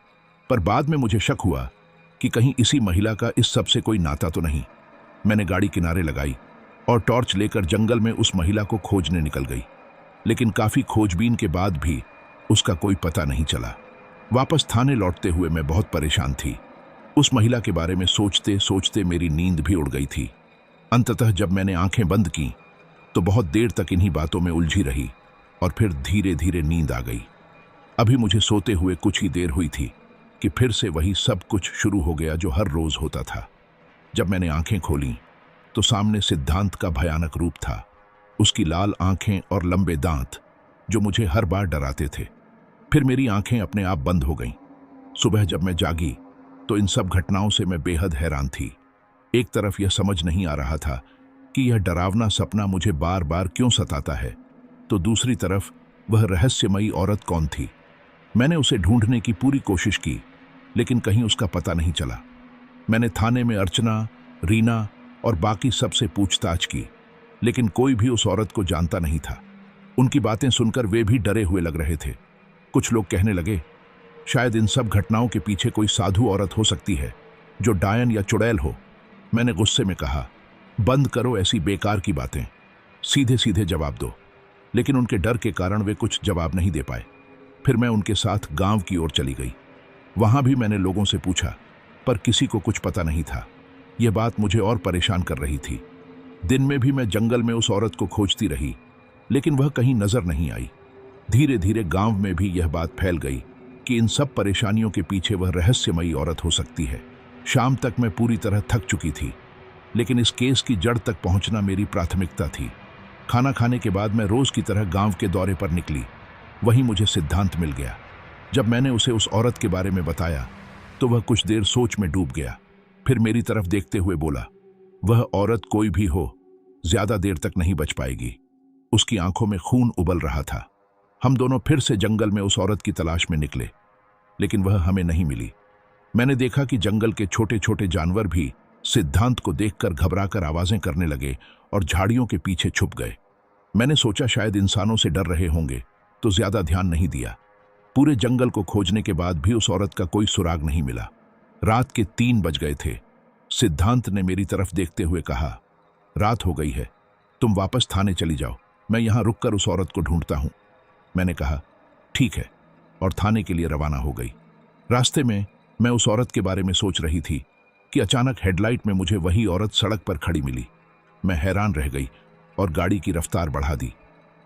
पर बाद में मुझे शक हुआ कि कहीं इसी महिला का इस सब से कोई नाता तो नहीं। मैंने गाड़ी किनारे लगाई और टॉर्च लेकर जंगल में उस महिला को खोजने निकल गई, लेकिन काफी खोजबीन के बाद भी उसका कोई पता नहीं चला। वापस थाने लौटते हुए मैं बहुत परेशान थी। उस महिला के बारे में सोचते सोचते मेरी नींद भी उड़ गई थी। अंततः जब मैंने आंखें बंद की तो बहुत देर तक इन्हीं बातों में उलझी रही और फिर धीरे धीरे नींद आ गई। अभी मुझे सोते हुए कुछ ही देर हुई थी कि फिर से वही सब कुछ शुरू हो गया जो हर रोज होता था। जब मैंने आंखें खोलीं तो सामने सिद्धांत का भयानक रूप था। उसकी लाल आंखें और लंबे दांत जो मुझे हर बार डराते थे। फिर मेरी आंखें अपने आप बंद हो गईं। सुबह जब मैं जागी तो इन सब घटनाओं से मैं बेहद हैरान थी। एक तरफ यह समझ नहीं आ रहा था कि यह डरावना सपना मुझे बार बार क्यों सताता है, तो दूसरी तरफ वह रहस्यमयी औरत कौन थी। मैंने उसे ढूंढने की पूरी कोशिश की, लेकिन कहीं उसका पता नहीं चला। मैंने थाने में अर्चना, रीना और बाकी सबसे पूछताछ की, लेकिन कोई भी उस औरत को जानता नहीं था। उनकी बातें सुनकर वे भी डरे हुए लग रहे थे। कुछ लोग कहने लगे, शायद इन सब घटनाओं के पीछे कोई साधु औरत हो सकती है जो डायन या चुड़ैल हो। मैंने गुस्से में कहा, बंद करो ऐसी बेकार की बातें, सीधे सीधे जवाब दो। लेकिन उनके डर के कारण वे कुछ जवाब नहीं दे पाए। फिर मैं उनके साथ गांव की ओर चली गई। वहां भी मैंने लोगों से पूछा, पर किसी को कुछ पता नहीं था। यह बात मुझे और परेशान कर रही थी। दिन में भी मैं जंगल में उस औरत को खोजती रही, लेकिन वह कहीं नजर नहीं आई। धीरे धीरे गांव में भी यह बात फैल गई कि इन सब परेशानियों के पीछे वह रहस्यमयी औरत हो सकती है। शाम तक मैं पूरी तरह थक चुकी थी, लेकिन इस केस की जड़ तक पहुंचना मेरी प्राथमिकता थी। खाना खाने के बाद मैं रोज की तरह गांव के दौरे पर निकली। वहीं मुझे सिद्धांत मिल गया। जब मैंने उसे उस औरत के बारे में बताया तो वह कुछ देर सोच में डूब गया। फिर मेरी तरफ देखते हुए बोला, वह औरत कोई भी हो, ज्यादा देर तक नहीं बच पाएगी। उसकी आंखों में खून उबल रहा था। हम दोनों फिर से जंगल में उस औरत की तलाश में निकले, लेकिन वह हमें नहीं मिली। मैंने देखा कि जंगल के छोटे छोटे जानवर भी सिद्धांत को देखकर घबराकर आवाजें करने लगे और झाड़ियों के पीछे छुप गए। मैंने सोचा शायद इंसानों से डर रहे होंगे, तो ज्यादा ध्यान नहीं दिया। पूरे जंगल को खोजने के बाद भी उस औरत का कोई सुराग नहीं मिला। रात के 3 बज गए थे। सिद्धांत ने मेरी तरफ देखते हुए कहा, रात हो गई है, तुम वापस थाने चली जाओ, मैं यहां रुककर उस औरत को ढूंढता हूं। मैंने कहा, ठीक है, और थाने के लिए रवाना हो गई। रास्ते में मैं उस औरत के बारे में सोच रही थी कि अचानक हेडलाइट में मुझे वही औरत सड़क पर खड़ी मिली। मैं हैरान रह गई और गाड़ी की रफ्तार बढ़ा दी।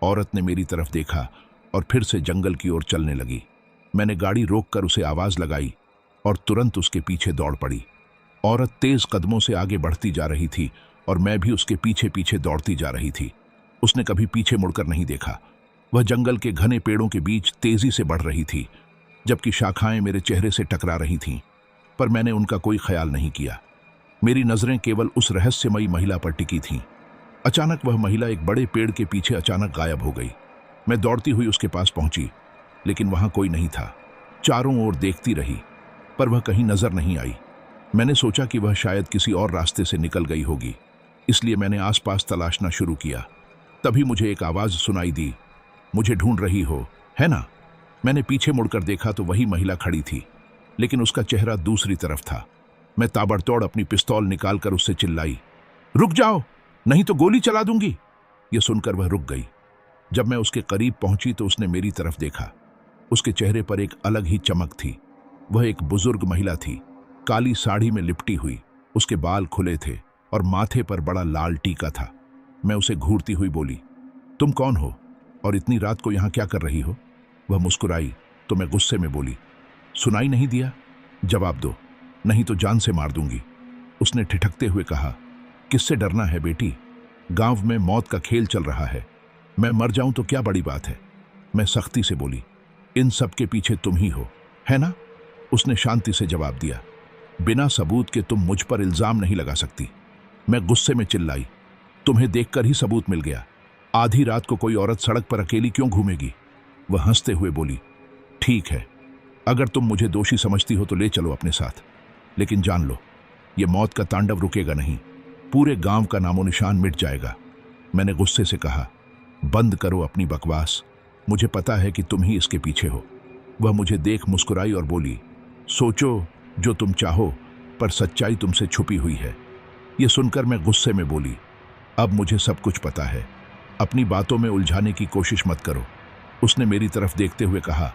औरत ने मेरी तरफ देखा और फिर से जंगल की ओर चलने लगी। मैंने गाड़ी रोककर उसे आवाज लगाई और तुरंत उसके पीछे दौड़ पड़ी। औरत तेज कदमों से आगे बढ़ती जा रही थी और मैं भी उसके पीछे पीछे दौड़ती जा रही थी। उसने कभी पीछे मुड़कर नहीं देखा। वह जंगल के घने पेड़ों के बीच तेजी से बढ़ रही थी, जबकि शाखाएं मेरे चेहरे से टकरा रही थीं, पर मैंने उनका कोई ख्याल नहीं किया। मेरी नजरें केवल उस रहस्यमयी महिला पर टिकी थीं। अचानक वह महिला एक बड़े पेड़ के पीछे अचानक गायब हो गई। मैं दौड़ती हुई उसके पास पहुंची, लेकिन वहां कोई नहीं था। चारों ओर देखती रही, पर वह कहीं नजर नहीं आई। मैंने सोचा कि वह शायद किसी और रास्ते से निकल गई होगी, इसलिए मैंने आसपास तलाशना शुरू किया। तभी मुझे एक आवाज सुनाई दी, मुझे ढूंढ रही हो, है ना? मैंने पीछे मुड़कर देखा तो वही महिला खड़ी थी, लेकिन उसका चेहरा दूसरी तरफ था। मैं ताबड़तोड़ अपनी पिस्तौल निकालकर उससे चिल्लाई, रुक जाओ, नहीं तो गोली चला दूंगी। यह सुनकर वह रुक गई। जब मैं उसके करीब पहुंची तो उसने मेरी तरफ देखा। उसके चेहरे पर एक अलग ही चमक थी। वह एक बुजुर्ग महिला थी, काली साड़ी में लिपटी हुई। उसके बाल खुले थे और माथे पर बड़ा लाल टीका था। मैं उसे घूरती हुई बोली, तुम कौन हो और इतनी रात को यहां क्या कर रही हो? वह मुस्कुराई तो मैं गुस्से में बोली, सुनाई नहीं दिया? जवाब दो, नहीं तो जान से मार दूंगी। उसने ठिठकते हुए कहा, किससे डरना है बेटी? गांव में मौत का खेल चल रहा है। मैं मर जाऊं तो क्या बड़ी बात है? मैं सख्ती से बोली, इन सब के पीछे तुम ही हो, है ना? उसने शांति से जवाब दिया, बिना सबूत के तुम मुझ पर इल्जाम नहीं लगा सकती। मैं गुस्से में चिल्लाई, तुम्हें देखकर ही सबूत मिल गया। आधी रात को कोई औरत सड़क पर अकेली क्यों घूमेगी? वह हंसते हुए बोली, ठीक है, अगर तुम मुझे दोषी समझती हो तो ले चलो अपने साथ, लेकिन जान लो, यह मौत का तांडव रुकेगा नहीं। पूरे गांव का नामो निशान मिट जाएगा। मैंने गुस्से से कहा, बंद करो अपनी बकवास, मुझे पता है कि तुम ही इसके पीछे हो। वह मुझे देख मुस्कुराई और बोली, सोचो जो तुम चाहो, पर सच्चाई तुमसे छुपी हुई है। यह सुनकर मैं गुस्से में बोली, अब मुझे सब कुछ पता है, अपनी बातों में उलझाने की कोशिश मत करो। उसने मेरी तरफ देखते हुए कहा,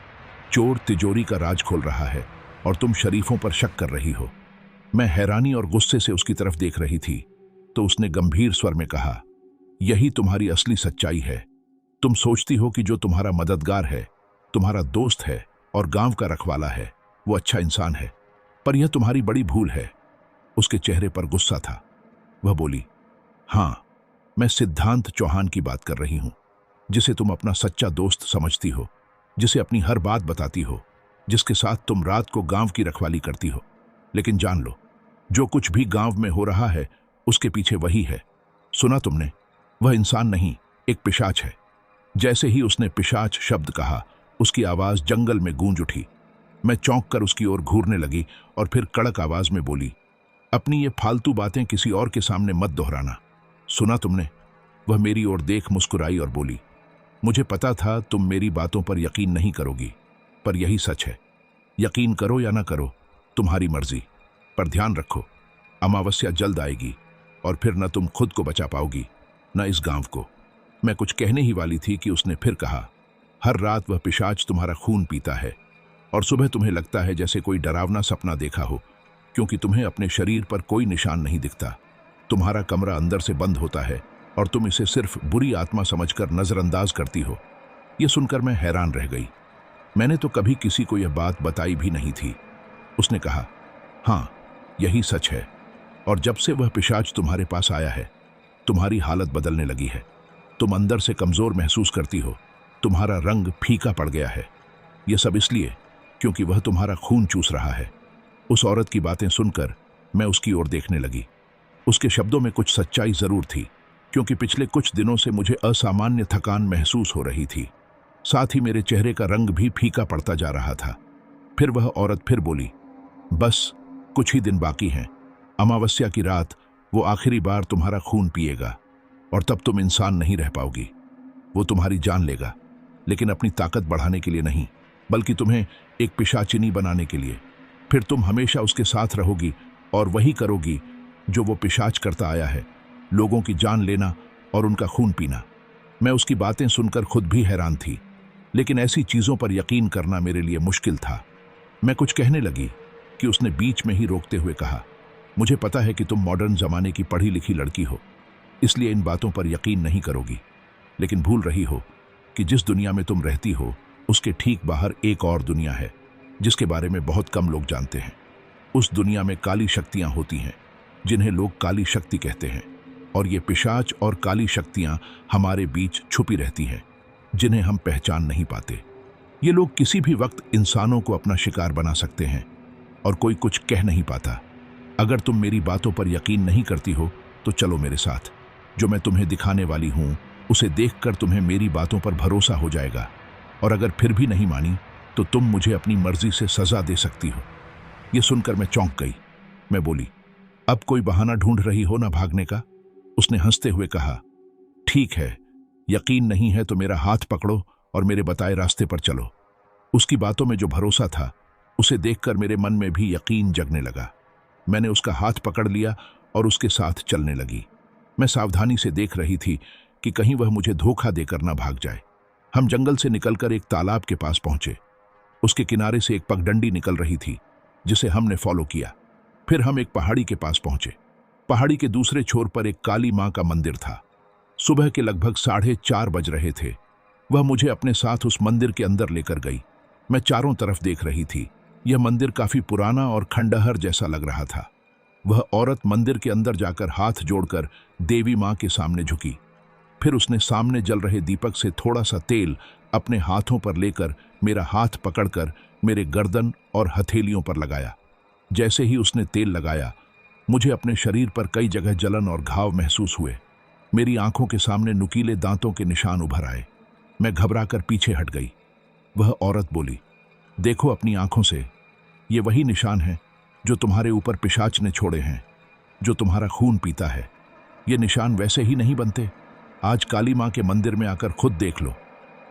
चोर तिजोरी का राज खोल रहा है और तुम शरीफों पर शक कर रही हो। मैं हैरानी और गुस्से से उसकी तरफ देख रही थी तो उसने गंभीर स्वर में कहा, यही तुम्हारी असली सच्चाई है। तुम सोचती हो कि जो तुम्हारा मददगार है, तुम्हारा दोस्त है और गांव का रखवाला है, वो अच्छा इंसान है, पर यह तुम्हारी बड़ी भूल है। उसके चेहरे पर गुस्सा था। वह बोली, हां, मैं सिद्धांत चौहान की बात कर रही हूं, जिसे तुम अपना सच्चा दोस्त समझती हो, जिसे अपनी हर बात बताती हो, जिसके साथ तुम रात को गांव की रखवाली करती हो। लेकिन जान लो, जो कुछ भी गांव में हो रहा है उसके पीछे वही है। सुना तुमने? वह इंसान नहीं, एक पिशाच है। जैसे ही उसने पिशाच शब्द कहा, उसकी आवाज जंगल में गूंज उठी। मैं चौंक कर उसकी ओर घूरने लगी और फिर कड़क आवाज में बोली, अपनी ये फालतू बातें किसी और के सामने मत दोहराना। सुना तुमने? वह मेरी ओर देख मुस्कुराई और बोली, मुझे पता था तुम मेरी बातों पर यकीन नहीं करोगी, पर यही सच है। यकीन करो या ना करो, तुम्हारी मर्जी, पर ध्यान रखो, अमावस्या जल्द आएगी और फिर न तुम खुद को बचा पाओगी, न इस गांव को। मैं कुछ कहने ही वाली थी कि उसने फिर कहा, हर रात वह पिशाच तुम्हारा खून पीता है और सुबह तुम्हें लगता है जैसे कोई डरावना सपना देखा हो, क्योंकि तुम्हें अपने शरीर पर कोई निशान नहीं दिखता। तुम्हारा कमरा अंदर से बंद होता है और तुम इसे सिर्फ बुरी आत्मा समझकर नजरअंदाज करती हो। यह सुनकर मैं हैरान रह गई। मैंने तो कभी किसी को यह बात बताई भी नहीं थी। उसने कहा, हाँ, यही सच है, और जब से वह पिशाच तुम्हारे पास आया है, तुम्हारी हालत बदलने लगी है। तुम अंदर से कमजोर महसूस करती हो, तुम्हारा रंग फीका पड़ गया है। यह सब इसलिए क्योंकि वह तुम्हारा खून चूस रहा है। उस औरत की बातें सुनकर मैं उसकी ओर देखने लगी। उसके शब्दों में कुछ सच्चाई जरूर थी, क्योंकि पिछले कुछ दिनों से मुझे असामान्य थकान महसूस हो रही थी। साथ ही मेरे चेहरे का रंग भी फीका पड़ता जा रहा था। फिर वह औरत फिर बोली, बस कुछ ही दिन बाकी हैं। अमावस्या की रात वो आखिरी बार तुम्हारा खून पिएगा और तब तुम इंसान नहीं रह पाओगी। वो तुम्हारी जान लेगा, लेकिन अपनी ताकत बढ़ाने के लिए नहीं, बल्कि तुम्हें एक पिशाचिनी बनाने के लिए। फिर तुम हमेशा उसके साथ रहोगी और वही करोगी जो वो पिशाच करता आया है, लोगों की जान लेना और उनका खून पीना। मैं उसकी बातें सुनकर खुद भी हैरान थी, लेकिन ऐसी चीजों पर यकीन करना मेरे लिए मुश्किल था। मैं कुछ कहने लगी कि उसने बीच में ही रोकते हुए कहा, मुझे पता है कि तुम मॉडर्न जमाने की पढ़ी लिखी लड़की हो, इसलिए इन बातों पर यकीन नहीं करोगी, लेकिन भूल रही हो कि जिस दुनिया में तुम रहती हो उसके ठीक बाहर एक और दुनिया है जिसके बारे में बहुत कम लोग जानते हैं। उस दुनिया में काली शक्तियां होती हैं जिन्हें लोग काली शक्ति कहते हैं, और ये पिशाच और काली शक्तियां हमारे बीच छुपी रहती हैं जिन्हें हम पहचान नहीं पाते। ये लोग किसी भी वक्त इंसानों को अपना शिकार बना सकते हैं और कोई कुछ कह नहीं पाता। अगर तुम मेरी बातों पर यकीन नहीं करती हो तो चलो मेरे साथ। जो मैं तुम्हें दिखाने वाली हूं उसे देखकर तुम्हें मेरी बातों पर भरोसा हो जाएगा, और अगर फिर भी नहीं मानी तो तुम मुझे अपनी मर्जी से सजा दे सकती हो। यह सुनकर मैं चौंक गई। मैं बोली, अब कोई बहाना ढूंढ रही हो ना भागने का? उसने हंसते हुए कहा, ठीक है, यकीन नहीं है तो मेरा हाथ पकड़ो और मेरे बताए रास्ते पर चलो। उसकी बातों में जो भरोसा था उसे देखकर मेरे मन में भी यकीन जगने लगा। मैंने उसका हाथ पकड़ लिया और उसके साथ चलने लगी। मैं सावधानी से देख रही थी कि कहीं वह मुझे धोखा देकर ना भाग जाए। हम जंगल से निकलकर एक तालाब के पास पहुंचे। उसके किनारे से एक पगडंडी निकल रही थी जिसे हमने फॉलो किया। फिर हम एक पहाड़ी के पास पहुंचे। पहाड़ी के दूसरे छोर पर एक काली मां का मंदिर था। सुबह के लगभग 4:30 बज रहे थे। वह मुझे अपने साथ उस मंदिर के अंदर लेकर गई। मैं चारों तरफ देख रही थी। यह मंदिर काफी पुराना और खंडहर जैसा लग रहा था। वह औरत मंदिर के अंदर जाकर हाथ जोड़कर देवी मां के सामने झुकी। फिर उसने सामने जल रहे दीपक से थोड़ा सा तेल अपने हाथों पर लेकर मेरा हाथ पकड़कर मेरे गर्दन और हथेलियों पर लगाया। जैसे ही उसने तेल लगाया, मुझे अपने शरीर पर कई जगह जलन और घाव महसूस हुए। मेरी आंखों के सामने नुकीले दांतों के निशान उभर आए। मैं घबराकर पीछे हट गई। वह औरत बोली, देखो अपनी आंखों से, ये वही निशान है जो तुम्हारे ऊपर पिशाच ने छोड़े हैं, जो तुम्हारा खून पीता है। ये निशान वैसे ही नहीं बनते। आज काली मां के मंदिर में आकर खुद देख लो।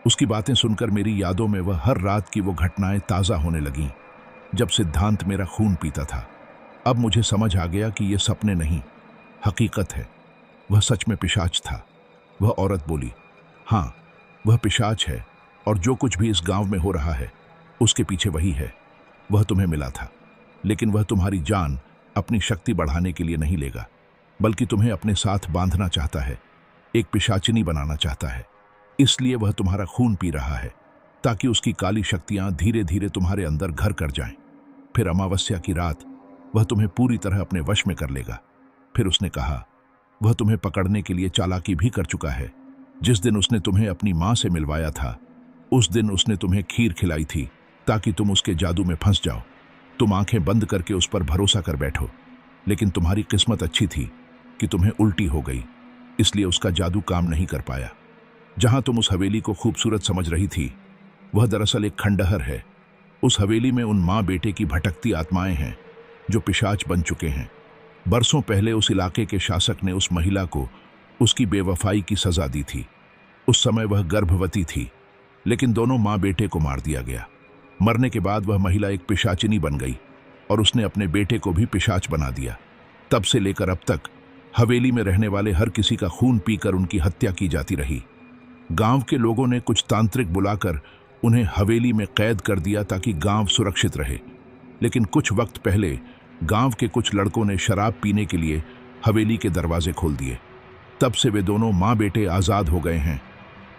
उसकी बातें सुनकर मेरी यादों में वह हर रात की वो घटनाएं ताज़ा होने लगीं जब सिद्धांत मेरा खून पीता था। अब मुझे समझ आ गया कि ये सपने नहीं, हकीकत है। वह सच में पिशाच था। वह औरत बोली, हाँ, वह पिशाच है, और जो कुछ भी इस गांव में हो रहा है उसके पीछे वही है। वह तुम्हें मिला था, लेकिन वह तुम्हारी जान अपनी शक्ति बढ़ाने के लिए नहीं लेगा, बल्कि तुम्हें अपने साथ बांधना चाहता है, एक पिशाचिनी बनाना चाहता है। इसलिए वह तुम्हारा खून पी रहा है ताकि उसकी काली शक्तियां धीरे धीरे तुम्हारे अंदर घर कर जाएं। फिर अमावस्या की रात वह तुम्हें पूरी तरह अपने वश में कर लेगा। फिर उसने कहा, वह तुम्हें पकड़ने के लिए चालाकी भी कर चुका है। जिस दिन उसने तुम्हें अपनी मां से मिलवाया था, उस दिन उसने तुम्हें खीर खिलाई थी ताकि तुम उसके जादू में फंस जाओ। तुम आंखें बंद करके उस पर भरोसा कर बैठो, लेकिन तुम्हारी किस्मत अच्छी थी कि तुम्हें उल्टी हो गई, इसलिए उसका जादू काम नहीं कर पाया। जहां तुम उस हवेली को खूबसूरत समझ रही थी, वह दरअसल एक खंडहर है। उस हवेली में उन माँ बेटे की भटकती आत्माएं हैं जो पिशाच बन चुके हैं। बरसों पहले उस इलाके के शासक ने उस महिला को उसकी बेवफाई की सजा दी थी। उस समय वह गर्भवती थी, लेकिन दोनों माँ बेटे को मार दिया गया। मरने के बाद वह महिला एक पिशाचिनी बन गई और उसने अपने बेटे को भी पिशाच बना दिया। तब से लेकर अब तक हवेली में रहने वाले हर किसी का खून पीकर उनकी हत्या की जाती रही। गांव के लोगों ने कुछ तांत्रिक बुलाकर उन्हें हवेली में कैद कर दिया ताकि गांव सुरक्षित रहे। लेकिन कुछ वक्त पहले गांव के कुछ लड़कों ने शराब पीने के लिए हवेली के दरवाजे खोल दिए। तब से वे दोनों माँ बेटे आज़ाद हो गए हैं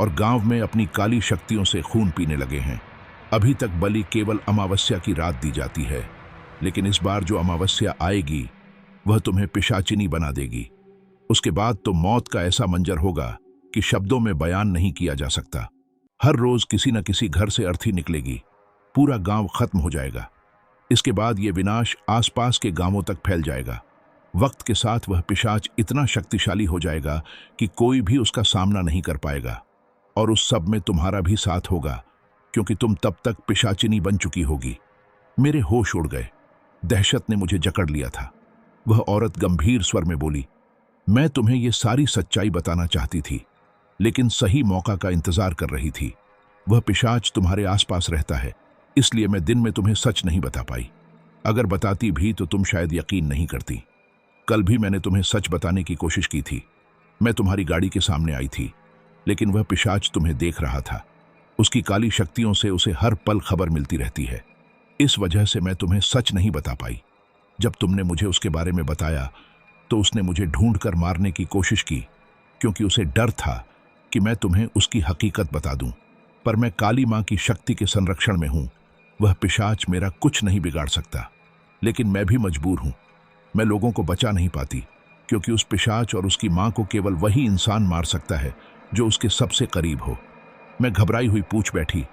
और गांव में अपनी काली शक्तियों से खून पीने लगे हैं। अभी तक बलि केवल अमावस्या की रात दी जाती है, लेकिन इस बार जो अमावस्या आएगी वह तुम्हें पिशाचिनी बना देगी। उसके बाद तो मौत का ऐसा मंजर होगा कि शब्दों में बयान नहीं किया जा सकता। हर रोज किसी न किसी घर से अर्थी निकलेगी, पूरा गांव खत्म हो जाएगा। इसके बाद यह विनाश आसपास के गांवों तक फैल जाएगा। वक्त के साथ वह पिशाच इतना शक्तिशाली हो जाएगा कि कोई भी उसका सामना नहीं कर पाएगा, और उस सब में तुम्हारा भी साथ होगा, क्योंकि तुम तब तक पिशाचिनी बन चुकी होगी। मेरे होश उड़ गए। दहशत ने मुझे जकड़ लिया था। वह औरत गंभीर स्वर में बोली, मैं तुम्हें यह सारी सच्चाई बताना चाहती थी, लेकिन सही मौका का इंतजार कर रही थी। वह पिशाच तुम्हारे आसपास रहता है, इसलिए मैं दिन में तुम्हें सच नहीं बता पाई। अगर बताती भी तो तुम शायद यकीन नहीं करती। कल भी मैंने तुम्हें सच बताने की कोशिश की थी। मैं तुम्हारी गाड़ी के सामने आई थी, लेकिन वह पिशाच तुम्हें देख रहा था। उसकी काली शक्तियों से उसे हर पल खबर मिलती रहती है। इस वजह से मैं तुम्हें सच नहीं बता पाई। जब तुमने मुझे उसके बारे में बताया तो उसने मुझे ढूंढकर मारने की कोशिश की, क्योंकि उसे डर था कि मैं तुम्हें उसकी हकीकत बता दूं। पर मैं काली मां की शक्ति के संरक्षण में हूं। वह पिशाच मेरा कुछ नहीं बिगाड़ सकता। लेकिन मैं भी मजबूर हूं। मैं लोगों को बचा नहीं पाती, क्योंकि उस पिशाच और उसकी मां को केवल वही इंसान मार सकता है जो उसके सबसे करीब हो। मैं घबराई हुई पूछ बैठी,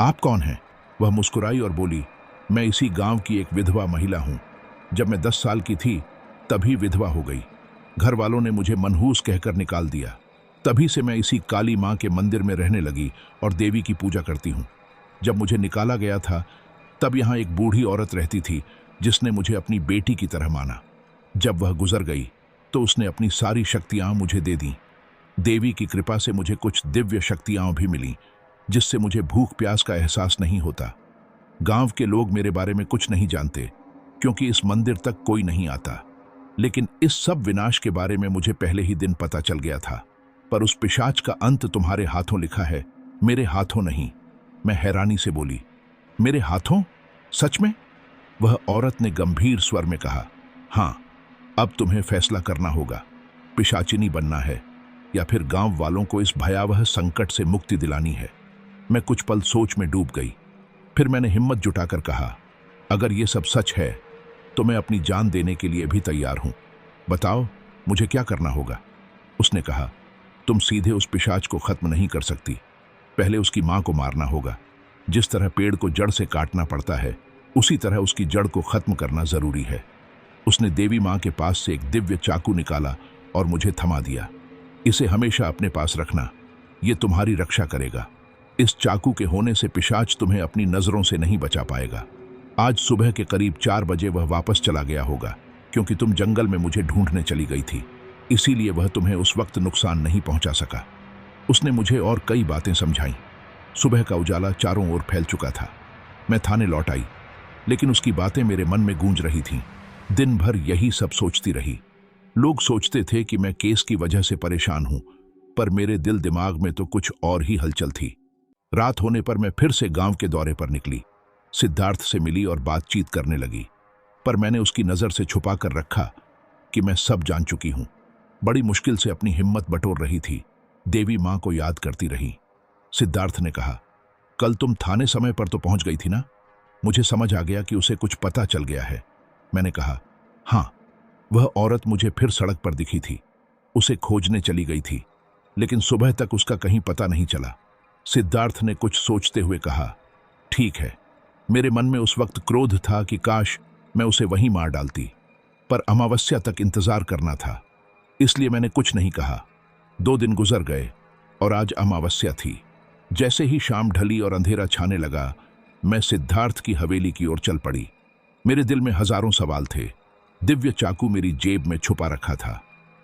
आप कौन हैं? वह मुस्कुराई और बोली, मैं इसी गांव की एक विधवा महिला हूं। जब मैं 10 साल की थी तभी विधवा हो गई। घर वालों ने मुझे मनहूस कहकर निकाल दिया। तभी से मैं इसी काली मां के मंदिर में रहने लगी और देवी की पूजा करती हूं। जब मुझे निकाला गया था तब यहां एक बूढ़ी औरत रहती थी जिसने मुझे अपनी बेटी की तरह माना। जब वह गुजर गई तो उसने अपनी सारी शक्तियां मुझे दे दी। देवी की कृपा से मुझे कुछ दिव्य शक्तियां भी मिली, जिससे मुझे भूख प्यास का एहसास नहीं होता। गांव के लोग मेरे बारे में कुछ नहीं जानते, क्योंकि इस मंदिर तक कोई नहीं आता। लेकिन इस सब विनाश के बारे में मुझे पहले ही दिन पता चल गया था। पर उस पिशाच का अंत तुम्हारे हाथों लिखा है, मेरे हाथों नहीं। मैं हैरानी से बोली, मेरे हाथों? सच में? वह औरत ने गंभीर स्वर में कहा, हाँ, अब तुम्हें फैसला करना होगा। पिशाचिनी बनना है या फिर गांव वालों को इस भयावह संकट से मुक्ति दिलानी है। मैं कुछ पल सोच में डूब गई। फिर मैंने हिम्मत जुटाकर कहा, अगर ये सब सच है तो मैं अपनी जान देने के लिए भी तैयार हूं। बताओ, मुझे क्या करना होगा? उसने कहा, तुम सीधे उस पिशाच को खत्म नहीं कर सकती। पहले उसकी मां को मारना होगा। जिस तरह पेड़ को जड़ से काटना पड़ता है, उसी तरह उसकी जड़ को खत्म करना जरूरी है। उसने देवी मां के पास से एक दिव्य चाकू निकाला और मुझे थमा दिया। इसे हमेशा अपने पास रखना, यह तुम्हारी रक्षा करेगा। इस चाकू के होने से पिशाच तुम्हें अपनी नजरों से नहीं बचा पाएगा। आज सुबह के करीब 4 बजे वह वापस चला गया होगा, क्योंकि तुम जंगल में मुझे ढूंढने चली गई थी। इसीलिए वह तुम्हें उस वक्त नुकसान नहीं पहुंचा सका। उसने मुझे और कई बातें समझाई। सुबह का उजाला चारों ओर फैल चुका था। मैं थाने लौट आई, लेकिन उसकी बातें मेरे मन में गूंज रही थीं। दिन भर यही सब सोचती रही। लोग सोचते थे कि मैं केस की वजह से परेशान हूं, पर मेरे दिल दिमाग में तो कुछ और ही हलचल थी। रात होने पर मैं फिर से गांव के दौरे पर निकली। सिद्धार्थ से मिली और बातचीत करने लगी, पर मैंने उसकी नजर से छुपा कर रखा कि मैं सब जान चुकी हूं। बड़ी मुश्किल से अपनी हिम्मत बटोर रही थी। देवी मां को याद करती रही। सिद्धार्थ ने कहा, कल तुम थाने समय पर तो पहुंच गई थी ना? मुझे समझ आ गया कि उसे कुछ पता चल गया है। मैंने कहा, हाँ, वह औरत मुझे फिर सड़क पर दिखी थी। उसे खोजने चली गई थी, लेकिन सुबह तक उसका कहीं पता नहीं चला। सिद्धार्थ ने कुछ सोचते हुए कहा, ठीक है। मेरे मन में उस वक्त क्रोध था कि काश मैं उसे वहीं मार डालती, पर अमावस्या तक इंतजार करना था, इसलिए मैंने कुछ नहीं कहा। 2 दिन गुजर गए और आज अमावस्या थी। जैसे ही शाम ढली और अंधेरा छाने लगा, मैं सिद्धार्थ की हवेली की ओर चल पड़ी। मेरे दिल में हजारों सवाल थे। दिव्य चाकू मेरी जेब में छुपा रखा था।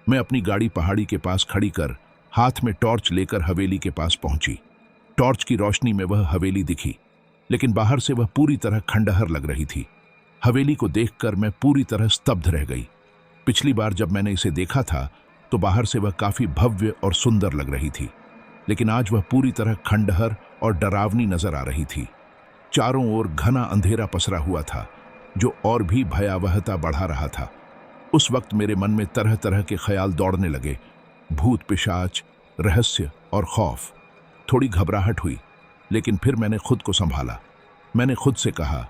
मैं अपनी गाड़ी पहाड़ी के पास खड़ी कर हाथ में टॉर्च लेकर हवेली के पास पहुंची। टॉर्च की रोशनी में वह हवेली दिखी, लेकिन बाहर से वह पूरी तरह खंडहर लग रही थी। हवेली को देखकर मैं पूरी तरह स्तब्ध रह गई। पिछली बार जब मैंने इसे देखा था तो बाहर से वह काफी भव्य और सुंदर लग रही थी, लेकिन आज वह पूरी तरह खंडहर और डरावनी नजर आ रही थी। चारों ओर घना अंधेरा पसरा हुआ था, जो और भी भयावहता बढ़ा रहा था। उस वक्त मेरे मन में तरह तरह के ख्याल दौड़ने लगे। भूत, पिशाच, रहस्य और खौफ। थोड़ी घबराहट हुई, लेकिन फिर मैंने खुद को संभाला। मैंने खुद से कहा,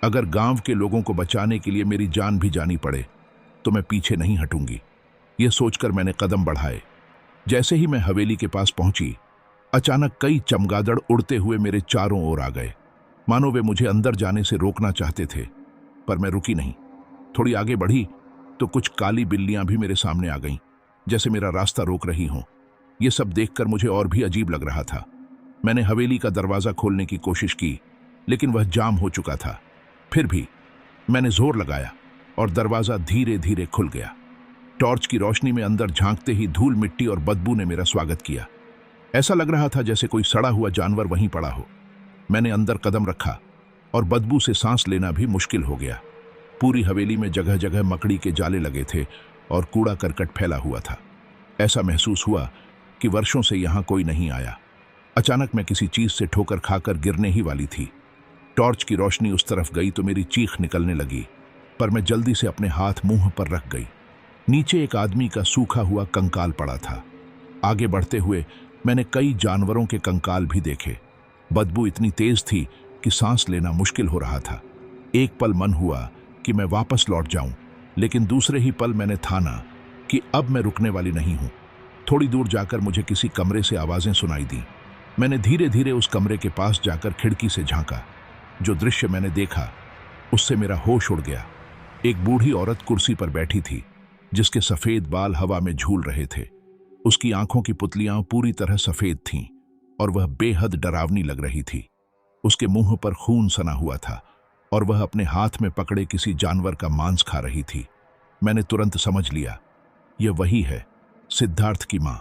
अगर गांव के लोगों को बचाने के लिए मेरी जान भी जानी पड़े तो मैं पीछे नहीं हटूंगी। यह सोचकर मैंने कदम बढ़ाए। जैसे ही मैं हवेली के पास पहुंची, अचानक कई चमगादड़ उड़ते हुए मेरे चारों ओर आ गए, मानो वे मुझे अंदर जाने से रोकना चाहते थे। पर मैं रुकी नहीं। थोड़ी आगे बढ़ी तो कुछ काली बिल्लियां भी मेरे सामने आ गईं, जैसे मेरा रास्ता रोक रही हों। यह सब देखकर मुझे और भी अजीब लग रहा था। मैंने हवेली का दरवाजा खोलने की कोशिश की, लेकिन वह जाम हो चुका था। फिर भी मैंने जोर लगाया और दरवाजा धीरे धीरे खुल गया। टॉर्च की रोशनी में अंदर झांकते ही धूल, मिट्टी और बदबू ने मेरा स्वागत किया। ऐसा लग रहा था जैसे कोई सड़ा हुआ जानवर वहीं पड़ा हो। मैंने अंदर कदम रखा और बदबू से सांस लेना भी मुश्किल हो गया। पूरी हवेली में जगह जगह मकड़ी के जाले लगे थे और कूड़ा करकट फैला हुआ था। ऐसा महसूस हुआ कि वर्षों से यहां कोई नहीं आया। अचानक मैं किसी चीज से ठोकर खाकर गिरने ही वाली थी। टॉर्च की रोशनी उस तरफ गई तो मेरी चीख निकलने लगी, पर मैं जल्दी से अपने हाथ मुंह पर रख गई। नीचे एक आदमी का सूखा हुआ कंकाल पड़ा था। आगे बढ़ते हुए मैंने कई जानवरों के कंकाल भी देखे। बदबू इतनी तेज थी कि सांस लेना मुश्किल हो रहा था। एक पल मन हुआ कि मैं वापस लौट जाऊं, लेकिन दूसरे ही पल मैंने ठाना कि अब मैं रुकने वाली नहीं हूं। थोड़ी दूर जाकर मुझे किसी कमरे से आवाजें सुनाई दी। मैंने धीरे धीरे उस कमरे के पास जाकर खिड़की से झांका। जो दृश्य मैंने देखा उससे मेरा होश उड़ गया। एक बूढ़ी औरत कुर्सी पर बैठी थी, जिसके सफेद बाल हवा में झूल रहे थे। उसकी आंखों की पुतलियां पूरी तरह सफेद थीं और वह बेहद डरावनी लग रही थी। उसके मुंह पर खून सना हुआ था और वह अपने हाथ में पकड़े किसी जानवर का मांस खा रही थी। मैंने तुरंत समझ लिया, यह वही है, सिद्धार्थ की मां।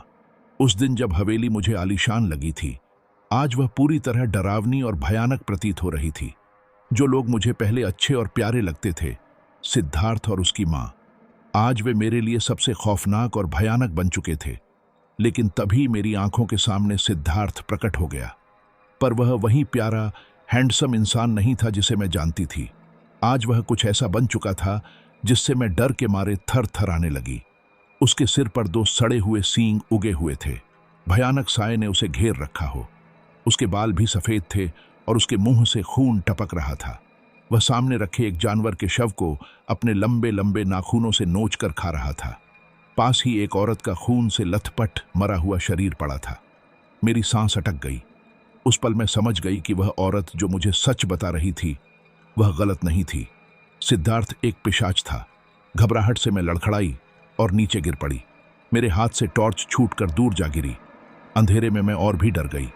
उस दिन जब हवेली मुझे आलीशान लगी थी, आज वह पूरी तरह डरावनी और भयानक प्रतीत हो रही थी। जो लोग मुझे पहले अच्छे और प्यारे लगते थे, सिद्धार्थ और उसकी मां, आज वे मेरे लिए सबसे खौफनाक और भयानक बन चुके थे। लेकिन तभी मेरी आंखों के सामने सिद्धार्थ प्रकट हो गया। पर वह वही प्यारा, हैंडसम इंसान नहीं था जिसे मैं जानती थी। आज वह कुछ ऐसा बन चुका था जिससे मैं डर के मारे थर थर आने लगी। उसके सिर पर 2 सड़े हुए सींग उगे हुए थे। भयानक साए ने उसे घेर रखा हो। उसके बाल भी सफेद थे और उसके मुंह से खून टपक रहा था। वह सामने रखे एक जानवर के शव को अपने लंबे लंबे नाखूनों से नोच कर खा रहा था। पास ही एक औरत का खून से लथपथ मरा हुआ शरीर पड़ा था। मेरी सांस अटक गई। उस पल मैं समझ गई कि वह औरत जो मुझे सच बता रही थी वह गलत नहीं थी। सिद्धार्थ एक पिशाच था। घबराहट से मैं लड़खड़ाई और नीचे गिर पड़ी। मेरे हाथ से टॉर्च छूटकर दूर जा गिरी। अंधेरे में मैं और भी डर गई।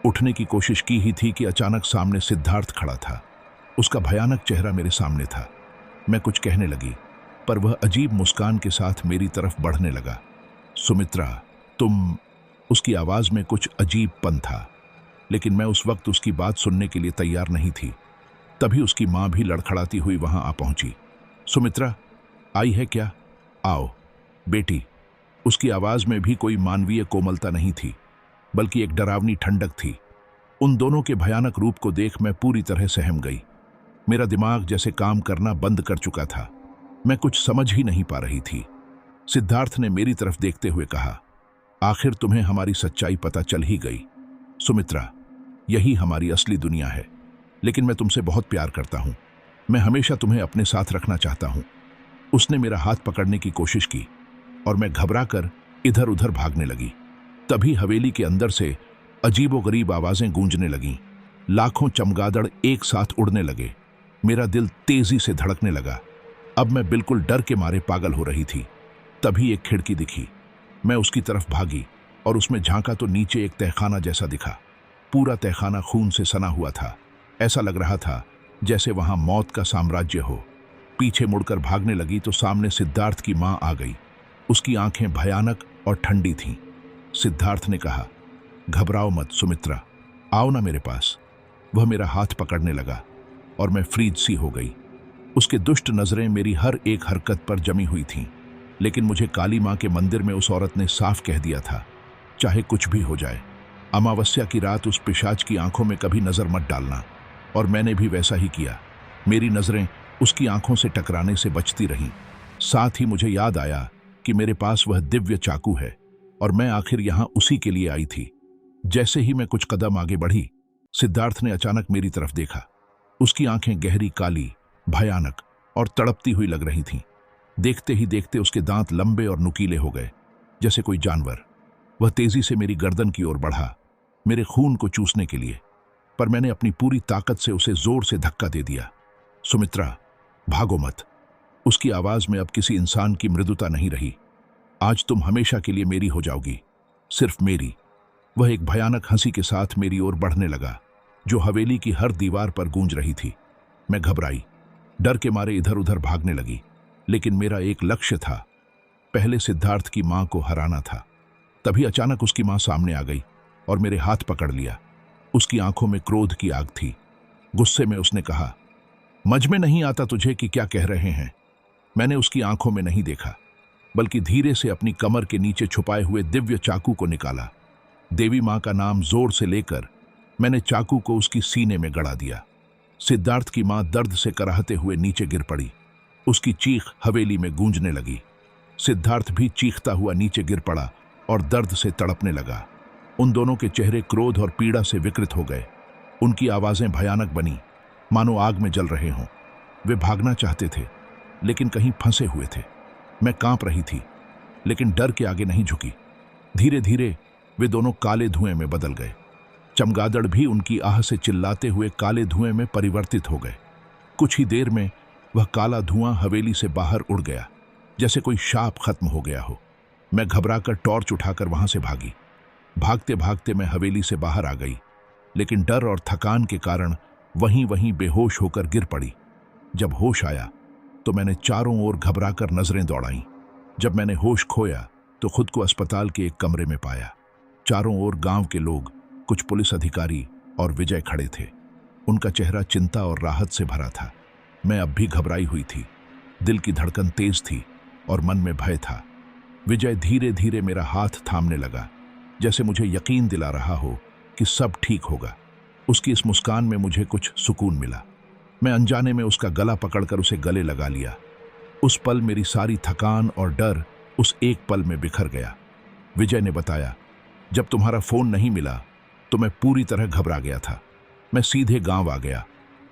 उठने की कोशिश की ही थी कि अचानक सामने सिद्धार्थ खड़ा था। उसका भयानक चेहरा मेरे सामने था। मैं कुछ कहने लगी, पर वह अजीब मुस्कान के साथ मेरी तरफ बढ़ने लगा। सुमित्रा, तुम। उसकी आवाज में कुछ अजीबपन था, लेकिन मैं उस वक्त उसकी बात सुनने के लिए तैयार नहीं थी। तभी उसकी मां भी लड़खड़ाती हुई वहां आ पहुंची। सुमित्रा, आई है क्या? आओ बेटी। उसकी आवाज में भी कोई मानवीय कोमलता नहीं थी, बल्कि एक डरावनी ठंडक थी। उन दोनों के भयानक रूप को देख मैं पूरी तरह सहम गई। मेरा दिमाग जैसे काम करना बंद कर चुका था। मैं कुछ समझ ही नहीं पा रही थी। सिद्धार्थ ने मेरी तरफ देखते हुए कहा, आखिर तुम्हें हमारी सच्चाई पता चल ही गई। सुमित्रा, यही हमारी असली दुनिया है। लेकिन मैं तुमसे बहुत प्यार करता हूं। मैं हमेशा तुम्हें अपने साथ रखना चाहता हूं। उसने मेरा हाथ पकड़ने की कोशिश की और मैं घबराकर इधर उधर भागने लगी। तभी हवेली के अंदर से अजीबोगरीब आवाजें गूंजने लगीं। लाखों चमगादड़ एक साथ उड़ने लगे। मेरा दिल तेजी से धड़कने लगा। अब मैं बिल्कुल डर के मारे पागल हो रही थी। तभी एक खिड़की दिखी। मैं उसकी तरफ भागी और उसमें झांका तो नीचे एक तहखाना जैसा दिखा। पूरा तहखाना खून से सना हुआ था। ऐसा लग रहा था जैसे वहां मौत का साम्राज्य हो। पीछे मुड़कर भागने लगी तो सामने सिद्धार्थ की मां आ गई। उसकी आंखें भयानक और ठंडी थीं। सिद्धार्थ ने कहा, घबराओ मत सुमित्रा, आओ ना मेरे पास। वह मेरा हाथ पकड़ने लगा और मैं फ्रीज सी हो गई। उसके दुष्ट नजरें मेरी हर एक हरकत पर जमी हुई थीं। लेकिन मुझे काली मां के मंदिर में उस औरत ने साफ कह दिया था, चाहे कुछ भी हो जाए, अमावस्या की रात उस पिशाच की आंखों में कभी नजर मत डालना। और मैंने भी वैसा ही किया। मेरी नजरें उसकी आंखों से टकराने से बचती रहीं। साथ ही मुझे याद आया कि मेरे पास वह दिव्य चाकू है और मैं आखिर यहां उसी के लिए आई थी। जैसे ही मैं कुछ कदम आगे बढ़ी, सिद्धार्थ ने अचानक मेरी तरफ देखा। उसकी आंखें गहरी, काली, भयानक और तड़पती हुई लग रही थीं। देखते ही देखते उसके दांत लंबे और नुकीले हो गए, जैसे कोई जानवर। वह तेजी से मेरी गर्दन की ओर बढ़ा, मेरे खून को चूसने के लिए। पर मैंने अपनी पूरी ताकत से उसे जोर से धक्का दे दिया। सुमित्रा, भागो मत। उसकी आवाज में अब किसी इंसान की मृदुता नहीं रही। आज तुम हमेशा के लिए मेरी हो जाओगी, सिर्फ मेरी। वह एक भयानक हंसी के साथ मेरी ओर बढ़ने लगा, जो हवेली की हर दीवार पर गूंज रही थी। मैं घबराई, डर के मारे इधर उधर भागने लगी। लेकिन मेरा एक लक्ष्य था, पहले सिद्धार्थ की मां को हराना था। तभी अचानक उसकी मां सामने आ गई और मेरे हाथ पकड़ लिया। उसकी आंखों में क्रोध की आग थी। गुस्से में उसने कहा, समझ में नहीं आता तुझे कि क्या कह रहे हैं। मैंने उसकी आंखों में नहीं देखा, बल्कि धीरे से अपनी कमर के नीचे छुपाए हुए दिव्य चाकू को निकाला। देवी मां का नाम जोर से लेकर मैंने चाकू को उसकी सीने में गड़ा दिया। सिद्धार्थ की मां दर्द से कराहते हुए नीचे गिर पड़ी। उसकी चीख हवेली में गूंजने लगी। सिद्धार्थ भी चीखता हुआ नीचे गिर पड़ा और दर्द से तड़पने लगा। उन दोनों के चेहरे क्रोध और पीड़ा से विकृत हो गए। उनकी आवाजें भयानक बनी, मानो आग में जल रहे हों। वे भागना चाहते थे, लेकिन कहीं फंसे हुए थे। मैं कांप रही थी, लेकिन डर के आगे नहीं झुकी। धीरे धीरे वे दोनों काले धुएं में बदल गए। चमगादड़ भी उनकी आह से चिल्लाते हुए काले धुएं में परिवर्तित हो गए। कुछ ही देर में वह काला धुआं हवेली से बाहर उड़ गया, जैसे कोई शाप खत्म हो गया हो। मैं घबराकर टॉर्च उठाकर वहां से भागी। भागते भागते मैं हवेली से बाहर आ गई, लेकिन डर और थकान के कारण वहीं वहीं बेहोश होकर गिर पड़ी। जब होश आया तो मैंने चारों ओर घबराकर नजरें दौड़ाईं। जब मैंने होश खोया तो खुद को अस्पताल के एक कमरे में पाया। चारों ओर गांव के लोग, कुछ पुलिस अधिकारी और विजय खड़े थे। उनका चेहरा चिंता और राहत से भरा था। मैं अब भी घबराई हुई थी। दिल की धड़कन तेज थी और मन में भय था। विजय धीरे धीरे मेरा हाथ थामने लगा, जैसे मुझे यकीन दिला रहा हो कि सब ठीक होगा। उसकी इस मुस्कान में मुझे कुछ सुकून मिला। मैं अनजाने में उसका गला पकड़कर उसे गले लगा लिया। उस पल मेरी सारी थकान और डर उस एक पल में बिखर गया। विजय ने बताया, जब तुम्हारा फोन नहीं मिला तो मैं पूरी तरह घबरा गया था। मैं सीधे गांव आ गया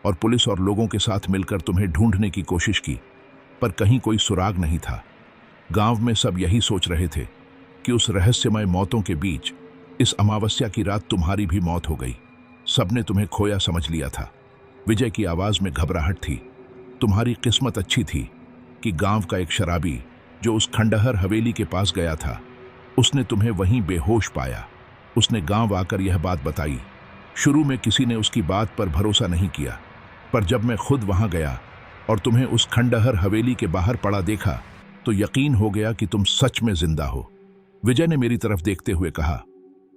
और पुलिस और लोगों के साथ मिलकर तुम्हें ढूंढने की कोशिश की, पर कहीं कोई सुराग नहीं था। गांव में सब यही सोच रहे थे कि उस रहस्यमय मौतों के बीच इस अमावस्या की रात तुम्हारी भी मौत हो गई। सबने तुम्हें खोया समझ लिया था। विजय की आवाज में घबराहट थी। तुम्हारी किस्मत अच्छी थी कि गांव का एक शराबी जो उस खंडहर हवेली के पास गया था, उसने तुम्हें वहीं बेहोश पाया। उसने गांव आकर यह बात बताई। शुरू में किसी ने उसकी बात पर भरोसा नहीं किया, पर जब मैं खुद वहां गया और तुम्हें उस खंडहर हवेली के बाहर पड़ा देखा तो यकीन हो गया कि तुम सच में जिंदा हो। विजय ने मेरी तरफ देखते हुए कहा,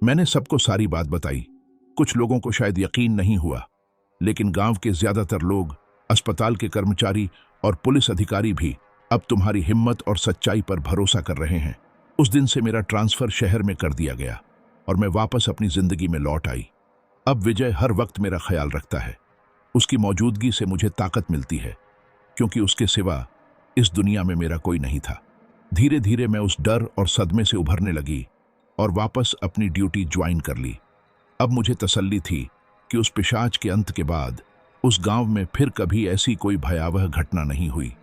मैंने सबको सारी बात बताई। कुछ लोगों को शायद यकीन नहीं हुआ, लेकिन गांव के ज्यादातर लोग, अस्पताल के कर्मचारी और पुलिस अधिकारी भी अब तुम्हारी हिम्मत और सच्चाई पर भरोसा कर रहे हैं। उस दिन से मेरा ट्रांसफर शहर में कर दिया गया और मैं वापस अपनी जिंदगी में लौट आई। अब विजय हर वक्त मेरा ख्याल रखता है। उसकी मौजूदगी से मुझे ताकत मिलती है, क्योंकि उसके सिवा इस दुनिया में मेरा कोई नहीं था। धीरे धीरे मैं उस डर और सदमे से उभरने लगी और वापस अपनी ड्यूटी ज्वाइन कर ली। अब मुझे तसल्ली थी कि उस पिशाच के अंत के बाद उस गांव में फिर कभी ऐसी कोई भयावह घटना नहीं हुई।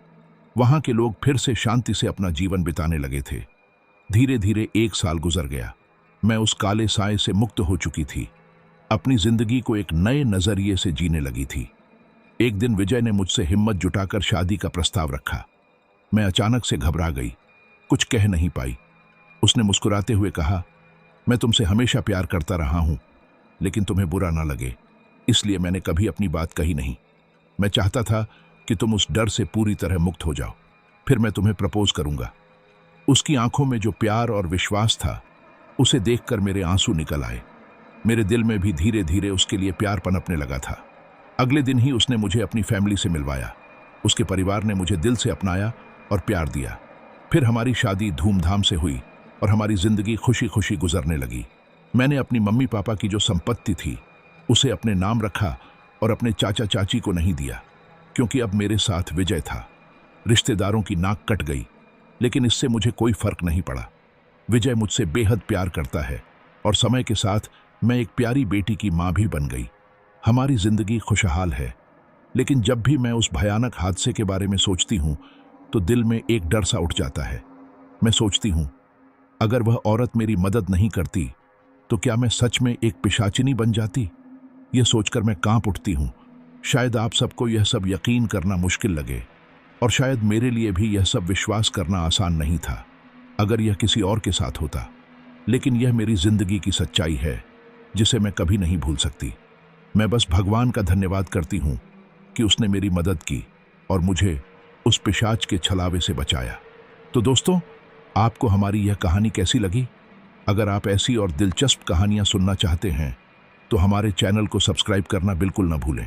वहां के लोग फिर से शांति से अपना जीवन बिताने लगे थे। धीरे धीरे 1 साल गुजर गया। मैं उस काले साए से मुक्त हो चुकी थी। अपनी जिंदगी को एक नए नजरिए से जीने लगी थी। एक दिन विजय ने मुझसे हिम्मत जुटाकर शादी का प्रस्ताव रखा। मैं अचानक से घबरा गई, कुछ कह नहीं पाई। उसने मुस्कुराते हुए कहा, मैं तुमसे हमेशा प्यार करता रहा हूं, लेकिन तुम्हें बुरा ना लगे इसलिए मैंने कभी अपनी बात कही नहीं। मैं चाहता था कि तुम उस डर से पूरी तरह मुक्त हो जाओ, फिर मैं तुम्हें प्रपोज करूंगा। उसकी आंखों में जो प्यार और विश्वास था, उसे देखकर मेरे आंसू निकल आए। मेरे दिल में भी धीरे धीरे उसके लिए प्यार पनपने लगा था। अगले दिन ही उसने मुझे अपनी फैमिली से मिलवाया। उसके परिवार ने मुझे दिल से अपनाया और प्यार दिया। फिर हमारी शादी धूमधाम से हुई और हमारी जिंदगी खुशी खुशी गुजरने लगी। मैंने अपनी मम्मी पापा की जो संपत्ति थी उसे अपने नाम रखा और अपने चाचा चाची को नहीं दिया, क्योंकि अब मेरे साथ विजय था। रिश्तेदारों की नाक कट गई, लेकिन इससे मुझे कोई फर्क नहीं पड़ा। विजय मुझसे बेहद प्यार करता है और समय के साथ मैं एक प्यारी बेटी की मां भी बन गई। हमारी जिंदगी खुशहाल है, लेकिन जब भी मैं उस भयानक हादसे के बारे में सोचती हूं तो दिल में एक डर सा उठ जाता है। मैं सोचती हूं, अगर वह औरत मेरी मदद नहीं करती तो क्या मैं सच में एक पिशाचिनी बन जाती? यह सोचकर मैं कांप उठती हूं। शायद आप सबको यह सब यकीन करना मुश्किल लगे, और शायद मेरे लिए भी यह सब विश्वास करना आसान नहीं था अगर यह किसी और के साथ होता। लेकिन यह मेरी जिंदगी की सच्चाई है जिसे मैं कभी नहीं भूल सकती। मैं बस भगवान का धन्यवाद करती हूं कि उसने मेरी मदद की और मुझे उस पिशाच के छलावे से बचाया। तो दोस्तों, आपको हमारी यह कहानी कैसी लगी? अगर आप ऐसी और दिलचस्प कहानियां सुनना चाहते हैं तो हमारे चैनल को सब्सक्राइब करना बिल्कुल न भूलें।